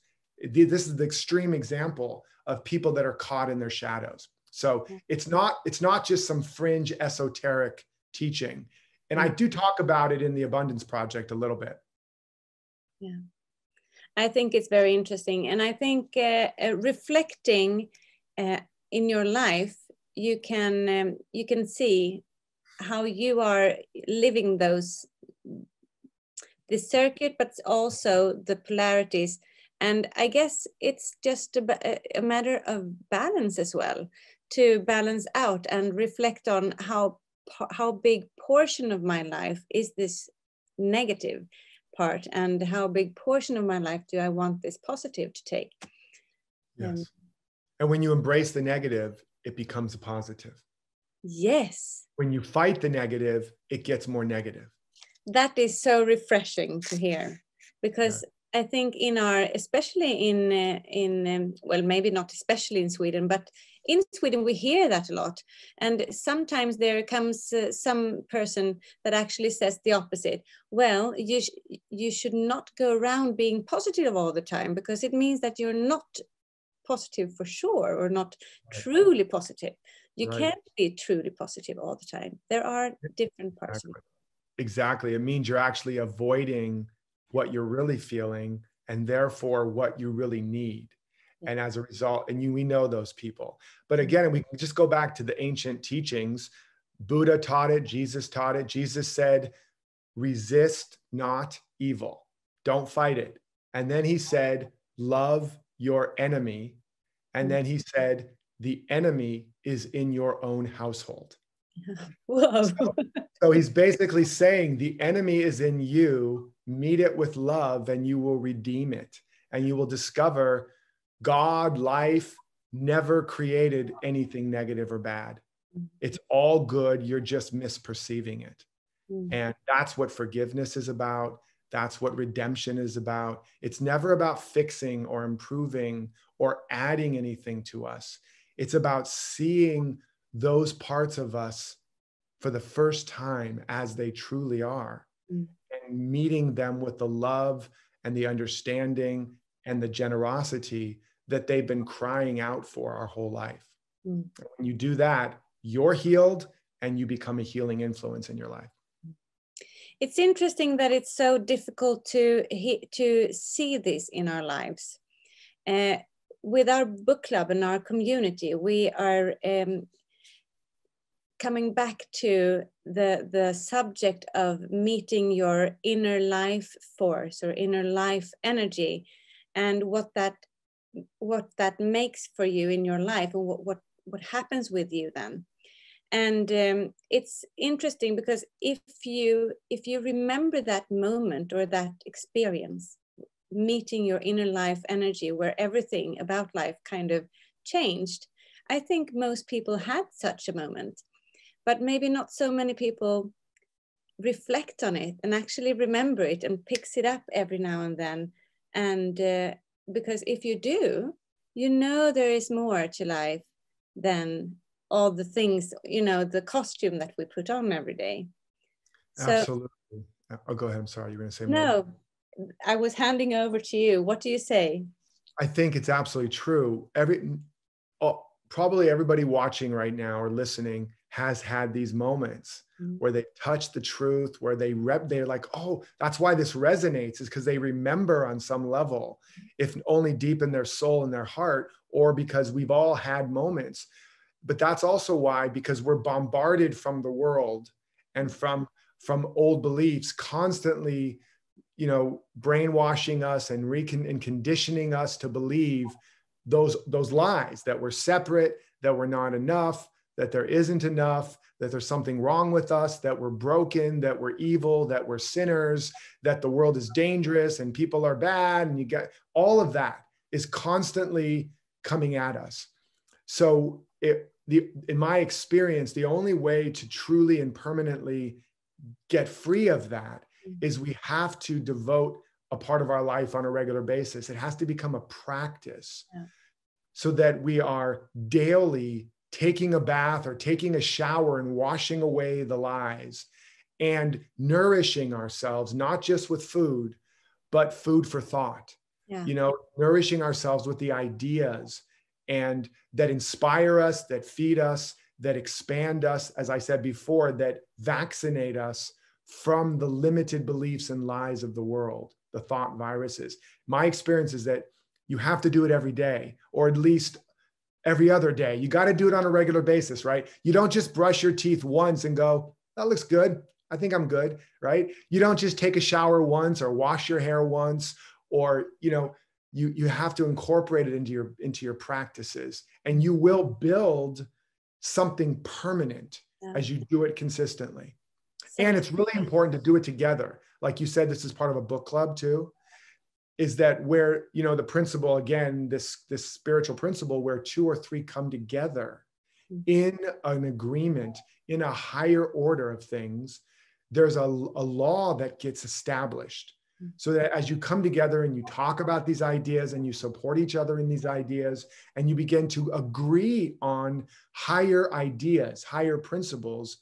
This is the extreme example of people that are caught in their shadows. So it's not just some fringe esoteric teaching. And I do talk about it in the Abundance Project a little bit. Yeah, I think it's very interesting. And I think reflecting in your life, you can see how you are living those the circuit, but also the polarities. And I guess it's just a matter of balance as well, to balance out and reflect on how big portion of my life is this negative part, and how big portion of my life do I want this positive to take. Yes. And when you embrace the negative, it becomes a positive. Yes. When you fight the negative, it gets more negative. That is so refreshing to hear, because I think especially in well, maybe not especially in Sweden, but in Sweden we hear that a lot. And sometimes there comes some person that actually says the opposite. Well, you should not go around being positive all the time, because it means that you're not positive for sure, or not truly positive. You can't be truly positive all the time. There are different parts of it. Exactly. It means you're actually avoiding what you're really feeling, and therefore what you really need. And as a result, we know those people. But again, we can just go back to the ancient teachings. Buddha taught it, Jesus taught it. Jesus said, resist not evil. Don't fight it. And then he said, love your enemy. And then he said, the enemy is in your own household. Whoa. So he's basically saying the enemy is in you, meet it with love, and you will redeem it. And you will discover God, life, never created anything negative or bad. It's all good. You're just misperceiving it. And that's what forgiveness is about. That's what redemption is about. It's never about fixing or improving or adding anything to us. It's about seeing those parts of us for the first time as they truly are, and meeting them with the love and the understanding and the generosity that they've been crying out for our whole life. When you do that, you're healed, and you become a healing influence in your life. It's interesting that it's so difficult to see this in our lives. With our book club and our community, we are coming back to the subject of meeting your inner life force or inner life energy, and what that makes for you in your life, and what happens with you then. And it's interesting because if you remember that moment or that experience, meeting your inner life energy, where everything about life kind of changed, I think most people had such a moment, but maybe not so many people reflect on it and actually remember it and picks it up every now and then. And because if you do, you know there is more to life than all the things, the costume that we put on every day. So, absolutely. Oh, go ahead. I'm sorry. You were going to say more. No, I was handing over to you. What do you say? I think it's absolutely true. Probably everybody watching right now or listening has had these moments where they touch the truth, where they're like, oh, that's why this resonates, is because they remember on some level, if only deep in their soul and their heart, or because we've all had moments. But that's also why, because we're bombarded from the world and from old beliefs, constantly, brainwashing us and conditioning us to believe those lies, that we're separate, that we're not enough, that there isn't enough, that there's something wrong with us, that we're broken, that we're evil, that we're sinners, that the world is dangerous and people are bad. And you get all of that is constantly coming at us. So in my experience, the only way to truly and permanently get free of that is we have to devote a part of our life on a regular basis. It has to become a practice, so that we are daily taking a bath or taking a shower and washing away the lies and nourishing ourselves, not just with food, but food for thought. Nourishing ourselves with the ideas and that inspire us, that feed us, that expand us, as I said before, that vaccinate us from the limited beliefs and lies of the world, the thought viruses. My experience is that you have to do it every day, or at least every other day. You got to do it on a regular basis, right? You don't just brush your teeth once and go, that looks good. I think I'm good, right? You don't just take a shower once or wash your hair once, or, you have to incorporate it into your practices, and you will build something permanent as you do it consistently. And it's really important to do it together. Like you said, this is part of a book club too, is that where, the principle, again, this spiritual principle where 2 or 3 come together in an agreement, in a higher order of things, there's a law that gets established. So that as you come together and you talk about these ideas and you support each other in these ideas, and you begin to agree on higher ideas, higher principles,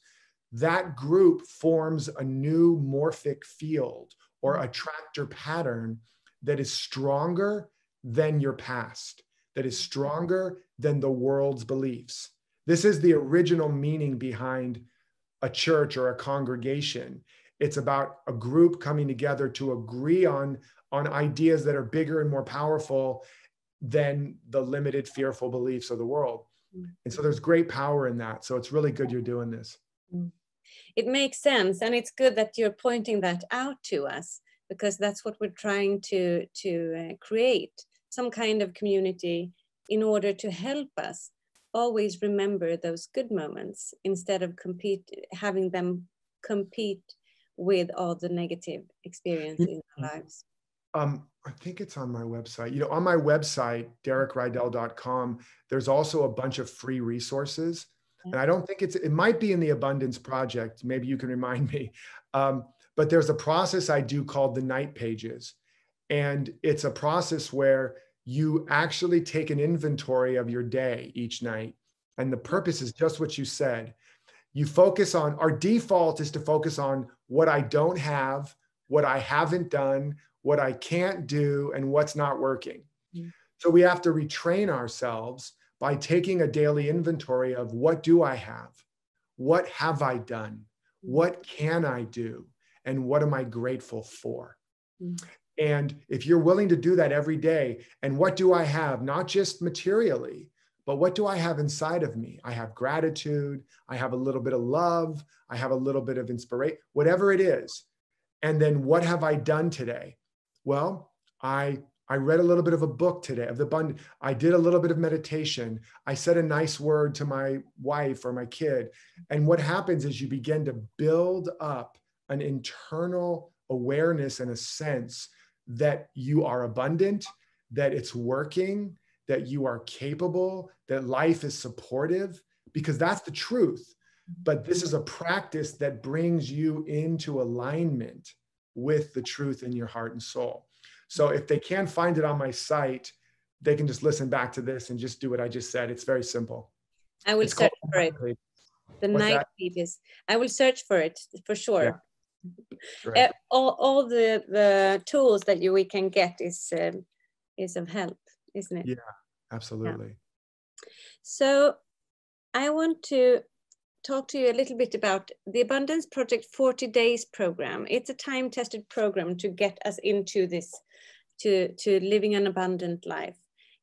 that group forms a new morphic field or attractor pattern that is stronger than your past, that is stronger than the world's beliefs. This is the original meaning behind a church or a congregation. It's about a group coming together to agree on ideas that are bigger and more powerful than the limited, fearful beliefs of the world. And so there's great power in that. So it's really good you're doing this. It makes sense. And it's good that you're pointing that out to us, because that's what we're trying to create, some kind of community in order to help us always remember those good moments instead of having them compete with all the negative experiences in our lives. I think it's on my website. On my website, DerekRydall.com, there's also a bunch of free resources. And I don't think it might be in the Abundance Project. Maybe you can remind me. But there's a process I do called the night pages. And it's a process where you actually take an inventory of your day each night. And the purpose is just what you said. You focus on, our default is to focus on what I don't have, what I haven't done, what I can't do, and what's not working. So we have to retrain ourselves by taking a daily inventory of what do I have? What have I done? What can I do? And what am I grateful for? And if you're willing to do that every day, and what do I have? Not just materially, but what do I have inside of me? I have gratitude. I have a little bit of love. I have a little bit of inspiration, whatever it is. And then what have I done today? Well, I read a little bit of a book today of the abundant. I did a little bit of meditation. I said a nice word to my wife or my kid. And what happens is you begin to build up an internal awareness and a sense that you are abundant, that it's working, that you are capable, that life is supportive, because that's the truth. But this is a practice that brings you into alignment with the truth in your heart and soul. So if they can't find it on my site, they can just listen back to this and just do what I just said. It's very simple. I will search for it. The night pages. I will search for it for sure. Yeah. All the tools that we can get is of help, isn't it? Yeah, absolutely. Yeah. So I want to talk to you a little bit about the Abundance Project 40 Days program. It's a time-tested program to get us into this, to living an abundant life.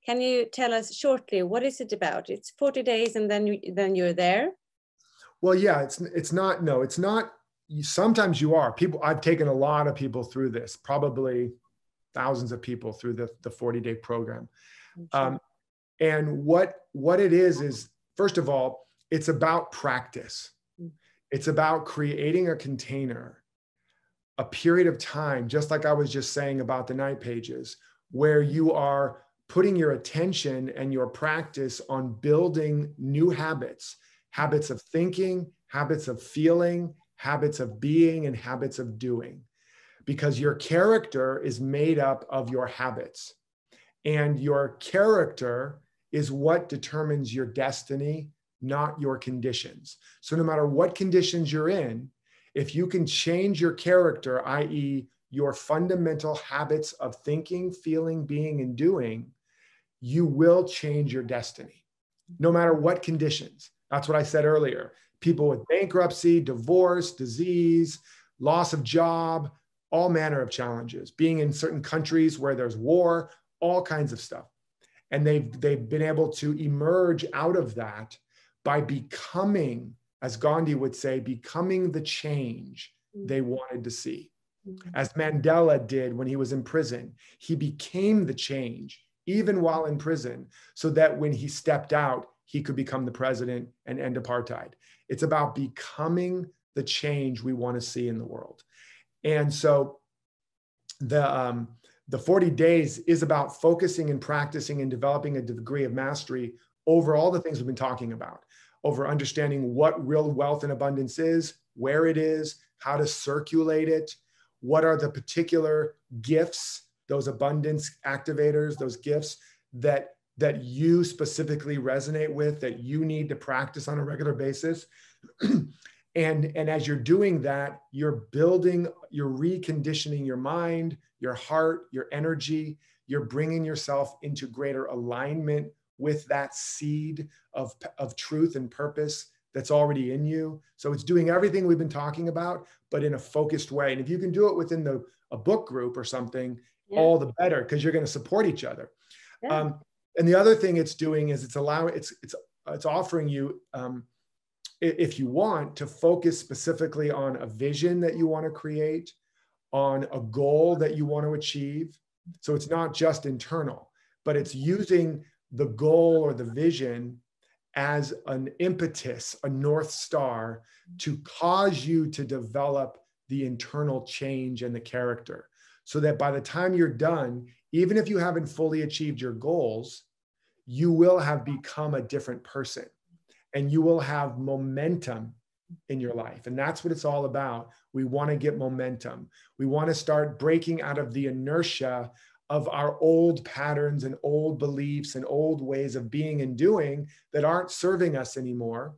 Can you tell us shortly, what is it about? It's 40 days and then you're there? Well, yeah, it's not. Sometimes you are. I've taken a lot of people through this, probably thousands of people through the 40-day program. Sure. And what it is first of all, it's about practice. It's about creating a container, a period of time, just like I was just saying about the night pages, where you are putting your attention and your practice on building new habits of thinking, habits of feeling, habits of being, and habits of doing. Because your character is made up of your habits. And your character is what determines your destiny, not your conditions. So no matter what conditions you're in, if you can change your character, i.e., your fundamental habits of thinking, feeling, being, and doing, you will change your destiny, no matter what conditions. That's what I said earlier. People with bankruptcy, divorce, disease, loss of job, all manner of challenges, being in certain countries where there's war, all kinds of stuff. And they've been able to emerge out of that by becoming as Gandhi would say, becoming the change they wanted to see. As Mandela did when he was in prison, he became the change even while in prison, so that when he stepped out, he could become the president and end apartheid. It's about becoming the change we want to see in the world. And so the 40 days is about focusing and practicing and developing a degree of mastery over all the things we've been talking about, over understanding what real wealth and abundance is, where it is, how to circulate it, what are the particular gifts, those abundance activators, those gifts that you specifically resonate with, that you need to practice on a regular basis. And as you're doing that, you're reconditioning your mind, your heart, your energy. You're bringing yourself into greater alignment with that seed of truth and purpose that's already in you. So it's doing everything we've been talking about, but in a focused way. And if you can do it within a book group or something, all the better, because you're going to support each other. Yeah. And the other thing it's doing is it's offering you, if you want, to focus specifically on a vision that you want to create, on a goal that you want to achieve. So it's not just internal, but it's using the goal or the vision as an impetus, a North Star, to cause you to develop the internal change and the character, so that by the time you're done, even if you haven't fully achieved your goals, you will have become a different person and you will have momentum in your life. And that's what it's all about. We want to get momentum. We want to start breaking out of the inertia of our old patterns and old beliefs and old ways of being and doing that aren't serving us anymore,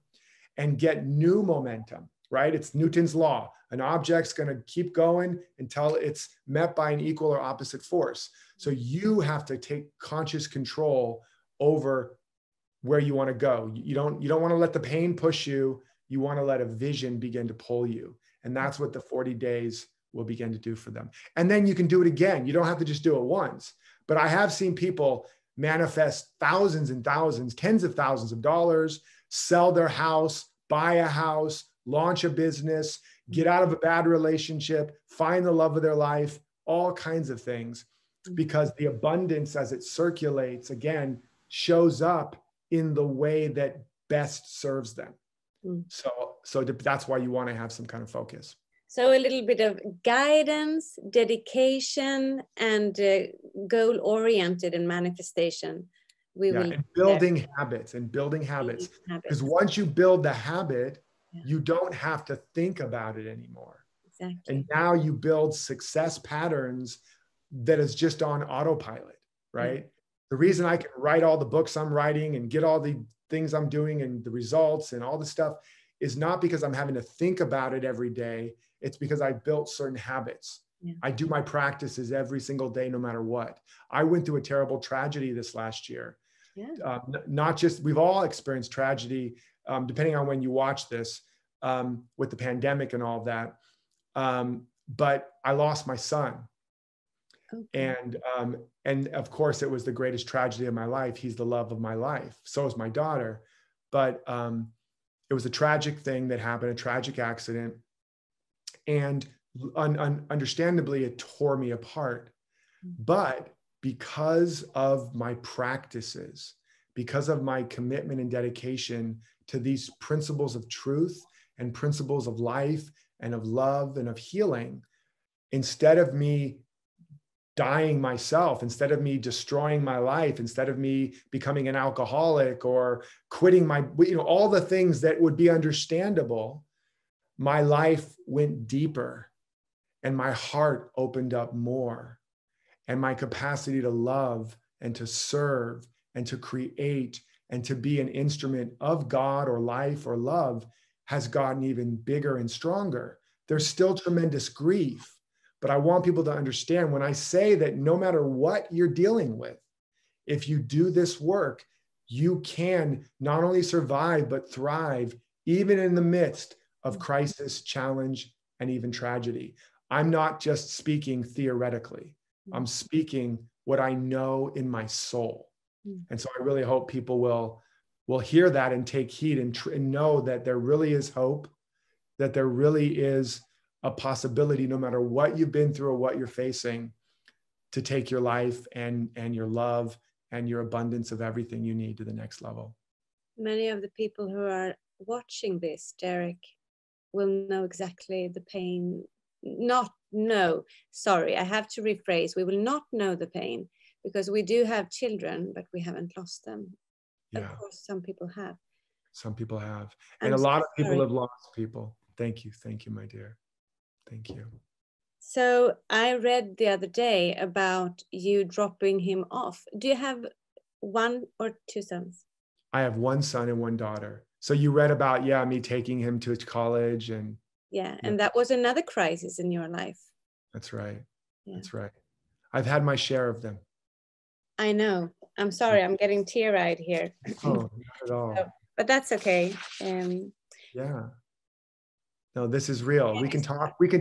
and get new momentum, right? It's Newton's law. An object's going to keep going until it's met by an equal or opposite force. So you have to take conscious control over where you want to go. You don't want to let the pain push you. You want to let a vision begin to pull you. And that's what the 40 days will begin to do for them. And then you can do it again. You don't have to just do it once. But I have seen people manifest thousands and thousands, tens of thousands of dollars, sell their house, buy a house, launch a business, get out of a bad relationship, find the love of their life, all kinds of things, because the abundance as it circulates, again, shows up in the way that best serves them. So that's why you want to have some kind of focus. So a little bit of guidance, dedication, and goal-oriented in manifestation. And building habits. Because once you build the habit, you don't have to think about it anymore. Exactly. And now you build success patterns that is just on autopilot, right? Yeah. The reason I can write all the books I'm writing and get all the things I'm doing and the results and all the stuff is not because I'm having to think about it every day. It's because I built certain habits. Yeah. I do my practices every single day, no matter what. I went through a terrible tragedy this last year. Yeah. Not just, we've all experienced tragedy, depending on when you watch this, with the pandemic and all of that. But I lost my son. Okay. And of course, it was the greatest tragedy of my life. He's the love of my life. So is my daughter. But it was a tragic thing that happened, a tragic accident. And understandably, it tore me apart. But because of my practices, because of my commitment and dedication to these principles of truth and principles of life and of love and of healing, instead of me dying myself, instead of me destroying my life, instead of me becoming an alcoholic or quitting my, all the things that would be understandable, my life went deeper and my heart opened up more, and my capacity to love and to serve and to create and to be an instrument of God or life or love has gotten even bigger and stronger. There's still tremendous grief, but I want people to understand when I say that no matter what you're dealing with, if you do this work, you can not only survive, but thrive even in the midst of crisis, challenge, and even tragedy. I'm not just speaking theoretically. I'm speaking what I know in my soul. And so I really hope people will will hear that and take heed and know that there really is hope, that there really is a possibility, no matter what you've been through or what you're facing, to take your life and your love and your abundance of everything you need to the next level. Many of the people who are watching this, Derek, will know exactly the pain. Sorry, I have to rephrase. We will not know the pain because we do have children, but we haven't lost them. Yeah. Of course, some people have. Some people have. And a lot of people have lost people. Thank you, my dear. Thank you. So I read the other day about you dropping him off. Do you have 1 or 2 sons? I have 1 son and 1 daughter. So you read about, me taking him to college and. Yeah, and that was another crisis in your life. That's right. Yeah. That's right. I've had my share of them. I know. I'm sorry, I'm getting teary-eyed here. Oh, not at all. But that's okay. Yeah. No, this is real. We can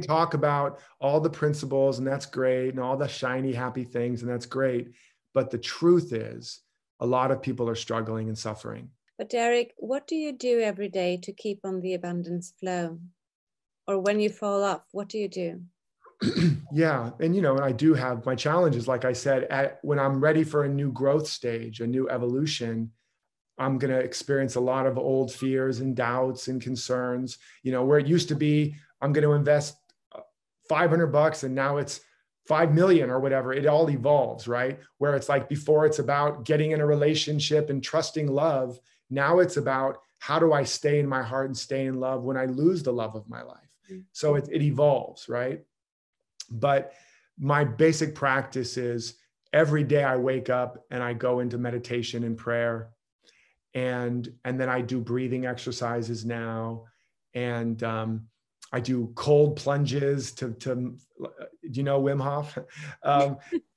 talk about all the principles, and that's great, and all the shiny, happy things, and that's great. But the truth is, a lot of people are struggling and suffering. But Derek, what do you do every day to keep on the abundance flow? Or when you fall off, what do you do? Yeah. And, and I do have my challenges. Like I said, when I'm ready for a new growth stage, a new evolution, I'm going to experience a lot of old fears and doubts and concerns, where it used to be, I'm going to invest $500 and now it's 5 million or whatever. It all evolves, right? Where it's like before it's about getting in a relationship and trusting love. Now it's about how do I stay in my heart and stay in love when I lose the love of my life? So it evolves, right? But my basic practice is every day I wake up and I go into meditation and prayer. And then I do breathing exercises now. And I do cold plunges to Wim Hof?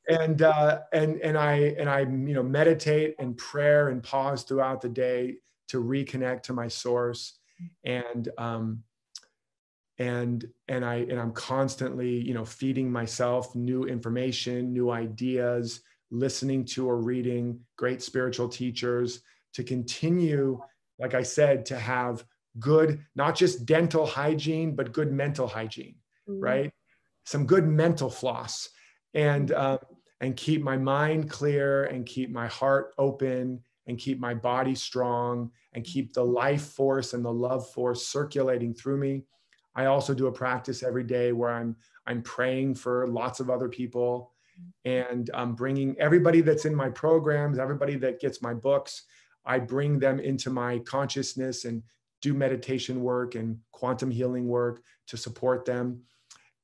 And I meditate and prayer and pause throughout the day to reconnect to my source. And I'm constantly, feeding myself new information, new ideas, listening to or reading great spiritual teachers to continue, like I said, to have good, not just dental hygiene, but good mental hygiene, right? Some good mental floss and keep my mind clear and keep my heart open and keep my body strong and keep the life force and the love force circulating through me. I also do a practice every day where I'm praying for lots of other people and I'm bringing everybody that's in my programs, everybody that gets my books, I bring them into my consciousness and do meditation work and quantum healing work to support them.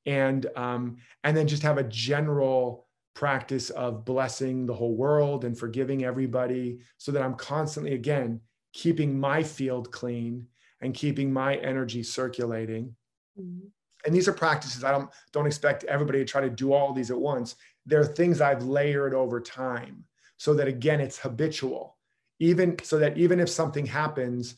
And then just have a general practice of blessing the whole world and forgiving everybody so that I'm constantly, again, keeping my field clean and keeping my energy circulating. Mm-hmm. And these are practices. I don't expect everybody to try to do all these at once. There are things I've layered over time so that, again, it's habitual. Even if something happens,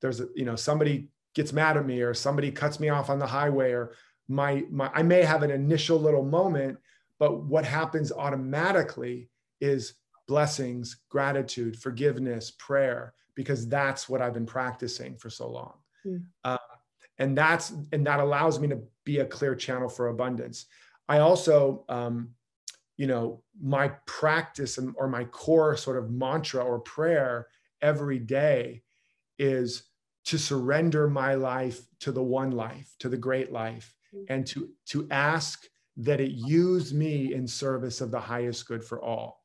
there's somebody gets mad at me or somebody cuts me off on the highway or I may have an initial little moment, but what happens automatically is blessings, gratitude, forgiveness, prayer, because that's what I've been practicing for so long. And that allows me to be a clear channel for abundance. I also, my practice or my core sort of mantra or prayer every day is to surrender my life to the one life, to the great life, and to ask that it use me in service of the highest good for all.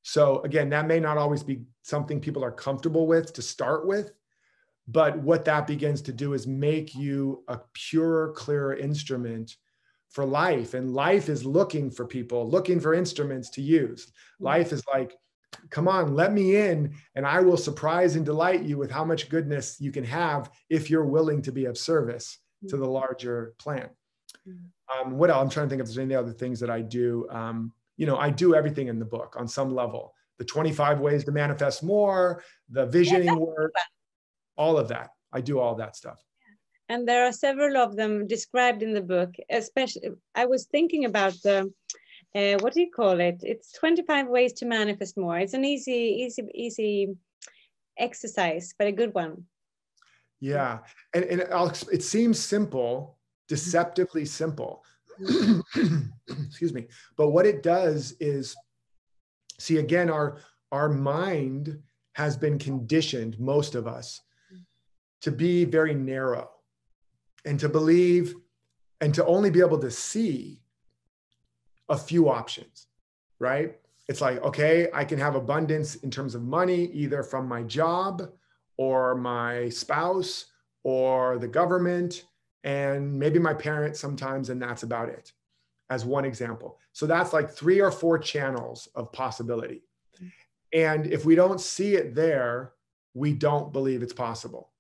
So again, that may not always be something people are comfortable with to start with, but what that begins to do is make you a purer, clearer instrument for life. And life is looking for people, looking for instruments to use. Life is like, come on, let me in and I will surprise and delight you with how much goodness you can have if you're willing to be of service to the larger plan. What else? I'm trying to think if there's any other things that I do. I do everything in the book on some level. The 25 ways to manifest more, the visioning work, all of that. I do all that stuff. And there are several of them described in the book. Especially, I was thinking about the, what do you call it? It's 25 ways to manifest more. It's an easy exercise, but a good one. Yeah. And it seems simple, deceptively simple. Excuse me. But what it does is, see, again, our mind has been conditioned, most of us, to be very narrow and to believe and to only be able to see a few options, right? It's like, okay, I can have abundance in terms of money, either from my job or my spouse or the government, and maybe my parents sometimes, and that's about it, as one example. So that's like 3 or 4 channels of possibility. And if we don't see it there, we don't believe it's possible.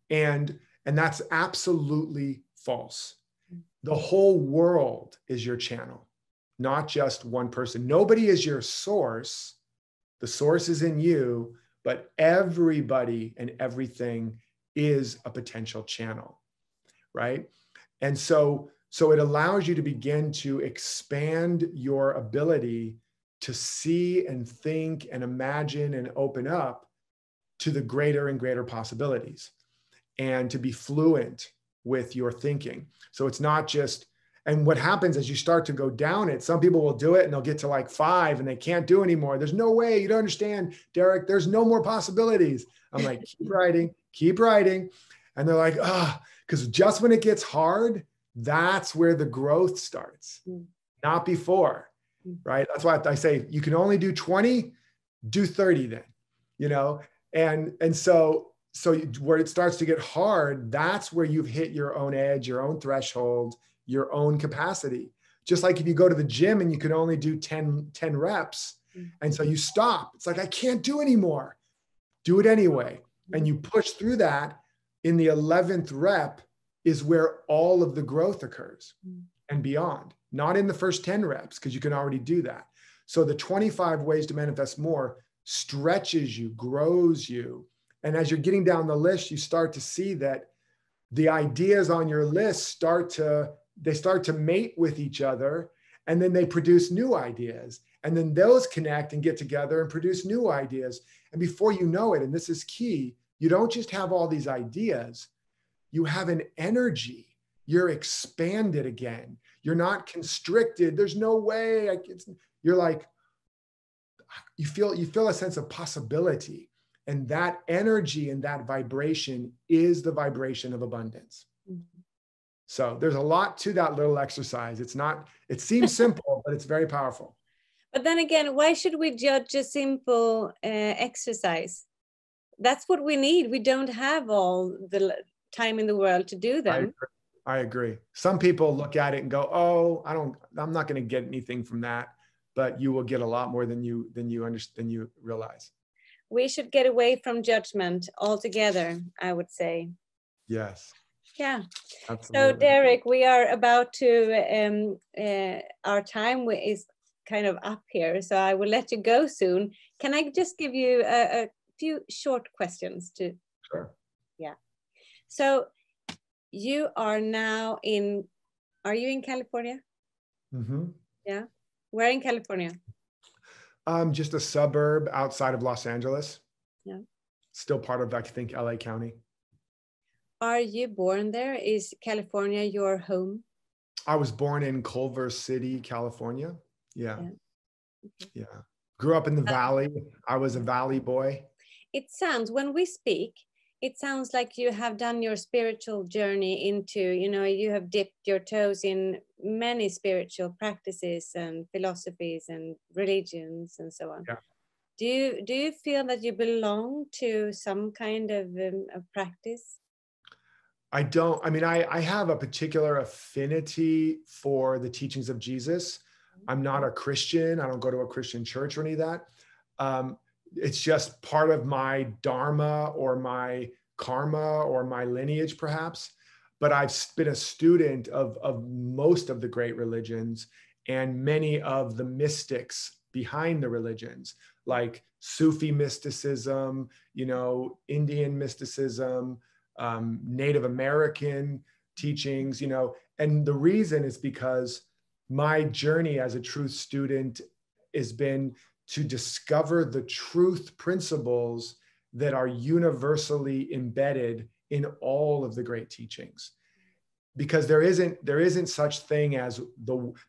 And that's absolutely false. The whole world is your channel, not just one person. Nobody is your source. The source is in you, but everybody and everything is a potential channel, right? And so it allows you to begin to expand your ability to see and think and imagine and open up to the greater and greater possibilities, and to be fluent with your thinking. So it's not just, and what happens as you start to go down it, some people will do it and they'll get to like 5 and they can't do anymore. There's no way, you don't understand, Derek, there's no more possibilities. I'm like, keep writing. And they're like, because just when it gets hard, that's where the growth starts, not before, right? That's why I say you can only do 20, do 30 then, you know? And so where it starts to get hard, that's where you've hit your own edge, your own threshold, your own capacity. Just like if you go to the gym and you can only do 10 reps, and so you stop. It's like, I can't do anymore. Do it anyway. And you push through that. In the 11th rep is where all of the growth occurs and beyond, not in the first 10 reps, because you can already do that. So the 25 ways to manifest more stretches you, grows you. And as you're getting down the list, you start to see that the ideas on your list start to mate with each other, and then they produce new ideas. And then those connect and get together and produce new ideas. And before you know it, and this is key, you don't just have all these ideas, you have an energy. You're expanded again. You're not constricted. There's no way. You're like, you feel a sense of possibility. And that energy and that vibration is the vibration of abundance. So there's a lot to that little exercise. It seems simple, but it's very powerful. But then again, why should we judge a simple exercise? That's what we need. We don't have all the time in the world to do them. I agree. Some people look at it and go, "Oh, I'm not going to get anything from that," but you will get a lot more than you realize. We should get away from judgment altogether, I would say. Yes. Yeah. Absolutely. So Derek, we are about to, our time is kind of up here, so I will let you go soon. Can I just give you a few short questions to? Sure. Yeah. So you are now are you in California? Mm-hmm. Yeah. Where in California? Just a suburb outside of Los Angeles. Yeah. Still part of, I think, LA County. Are you born there? Is California your home? I was born in Culver City, California. Yeah. Okay. Yeah. Grew up in the Valley. I was a Valley boy. It sounds, when we speak, it sounds like you have done your spiritual journey into, you have dipped your toes in many spiritual practices and philosophies and religions and so on. Yeah. Do you feel that you belong to some kind of practice? I don't. I mean, I have a particular affinity for the teachings of Jesus. I'm not a Christian. I don't go to a Christian church or any of that. It's just part of my dharma or my karma or my lineage, perhaps. But I've been a student of most of the great religions and many of the mystics behind the religions, like Sufi mysticism, Indian mysticism, Native American teachings, and the reason is because my journey as a truth student has been to discover the truth principles that are universally embedded in all of the great teachings. Because there isn't such thing as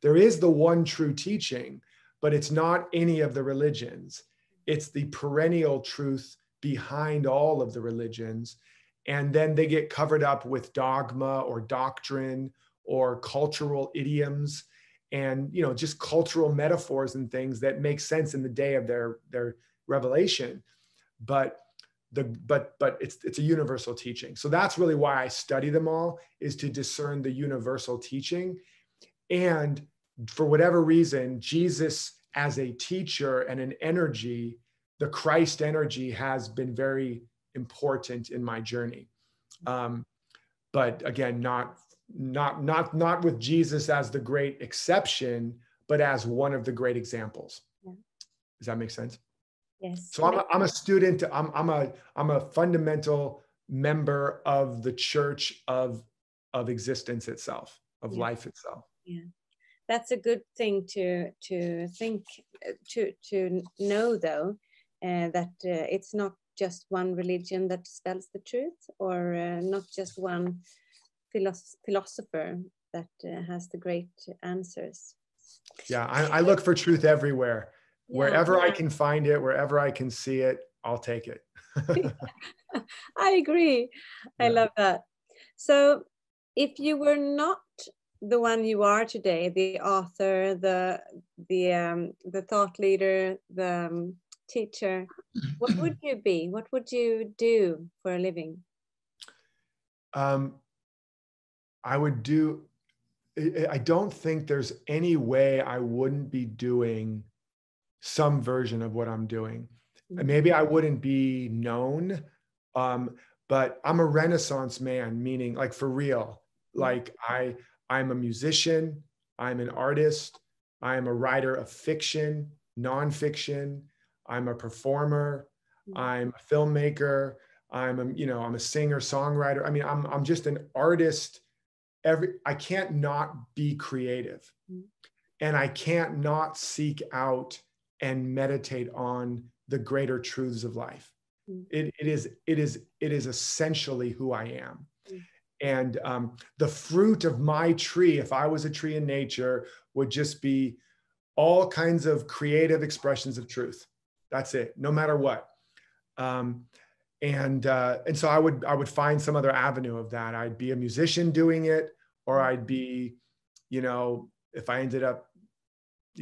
there is the one true teaching, but it's not any of the religions. It's the perennial truth behind all of the religions. And then they get covered up with dogma or doctrine or cultural idioms and, you know, just cultural metaphors and things that make sense in the day of their revelation. But it's a universal teaching. So that's really why I study them all, is to discern the universal teaching. And for whatever reason, Jesus as a teacher and an energy, the Christ energy, has been very important in my journey. But again, not with Jesus as the great exception, but as one of the great examples. Yeah. Does that make sense? Yes. So I'm a student. I'm a fundamental member of the church of existence itself, of life itself. Yeah, that's a good thing to think, to know, though, that it's not just one religion that spells the truth, or not just one philosopher that has the great answers. Yeah, I look for truth everywhere. Yeah, wherever I can find it, wherever I can see it, I'll take it. I agree. I love that. So if you were not the one you are today, the author, the thought leader, the teacher, what would you be? What would you do for a living? I don't think there's any way I wouldn't be doing some version of what I'm doing. And maybe I wouldn't be known, but I'm a Renaissance man, meaning like for real. Like I'm a musician, I'm an artist, I'm a writer of fiction, nonfiction, I'm a performer, I'm a filmmaker, I'm a singer, songwriter. I mean, I'm just an artist. I can't not be creative, and I can't not seek out and meditate on the greater truths of life. It is essentially who I am. And the fruit of my tree, if I was a tree in nature, would just be all kinds of creative expressions of truth. That's it, no matter what. And so I would find some other avenue of that. I'd be a musician doing it, or I'd be, if I ended up,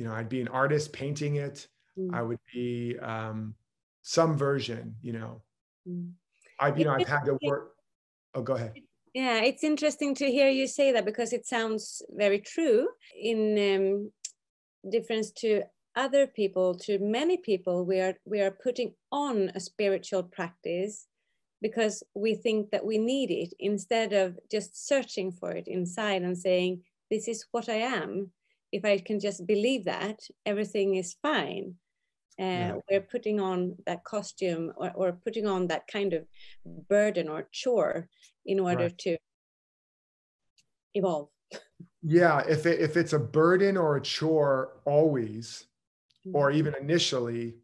I'd be an artist painting it. I would be some version, I've had to work. Oh, go ahead. Yeah, it's interesting to hear you say that, because it sounds very true in difference to other people. To many people, we are putting on a spiritual practice because we think that we need it, instead of just searching for it inside and saying, this is what I am. If I can just believe that, everything is fine. We're putting on that costume, or putting on that kind of burden or chore in order to evolve. Yeah, if it's a burden or a chore always, or even initially,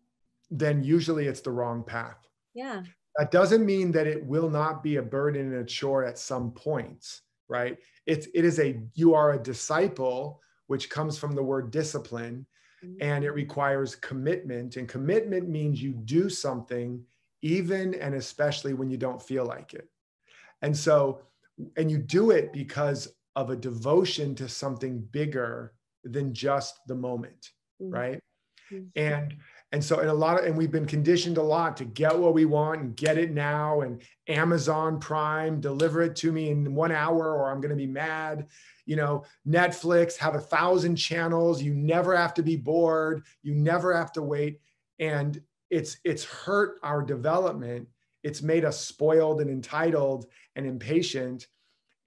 then usually it's the wrong path. Yeah. That doesn't mean that it will not be a burden and a chore at some points, right? You are a disciple, which comes from the word discipline, and it requires commitment. And commitment means you do something even and especially when you don't feel like it. And you do it because of a devotion to something bigger than just the moment, right? And we've been conditioned a lot to get what we want and get it now, and Amazon Prime, deliver it to me in 1 hour or I'm going to be mad. Netflix, have 1,000 channels. You never have to be bored. You never have to wait. And it's hurt our development. It's made us spoiled and entitled and impatient.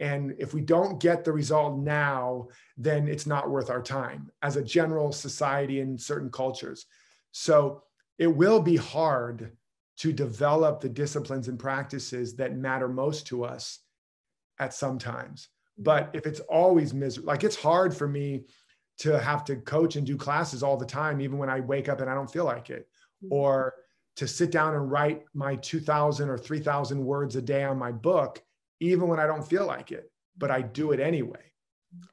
And if we don't get the result now, then it's not worth our time as a general society in certain cultures. So it will be hard to develop the disciplines and practices that matter most to us at some times. But if it's always miserable, like it's hard for me to have to coach and do classes all the time, even when I wake up and I don't feel like it, or to sit down and write my 2,000 or 3,000 words a day on my book, even when I don't feel like it, but I do it anyway.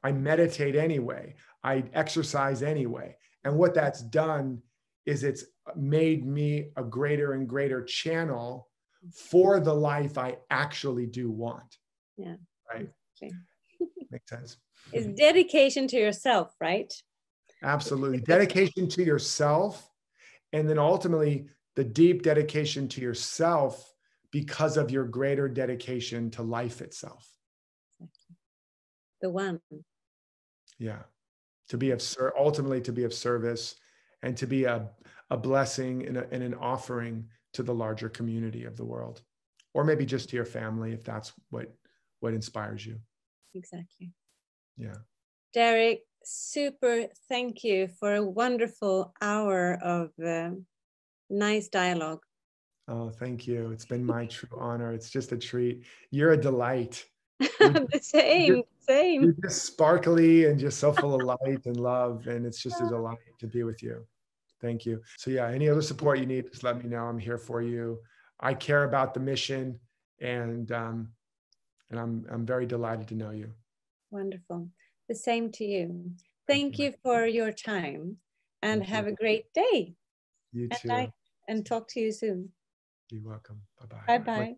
I meditate anyway. I exercise anyway. And what that's done is it's made me a greater and greater channel for the life I actually do want. Yeah. Right. Okay. Makes sense. It's dedication to yourself, right? Absolutely. Dedication to yourself. And then ultimately the deep dedication to yourself because of your greater dedication to life itself. Exactly. The one. Yeah. To be of ultimately to be of service and to be a blessing and an offering to the larger community of the world, or maybe just to your family, if that's what inspires you. Exactly. Yeah. Derek, super thank you for a wonderful hour of nice dialogue. Oh, thank you. It's been my true honor. It's just a treat. You're a delight. The same. You're just sparkly and just so full of light and love. And it's just a delight to be with you. Thank you. So yeah, any other support you need, just let me know. I'm here for you. I care about the mission, and I'm very delighted to know you. Wonderful. The same to you. Thank you for your time, and have a great day. You too. And talk to you soon. You're welcome. Bye-bye. Bye-bye.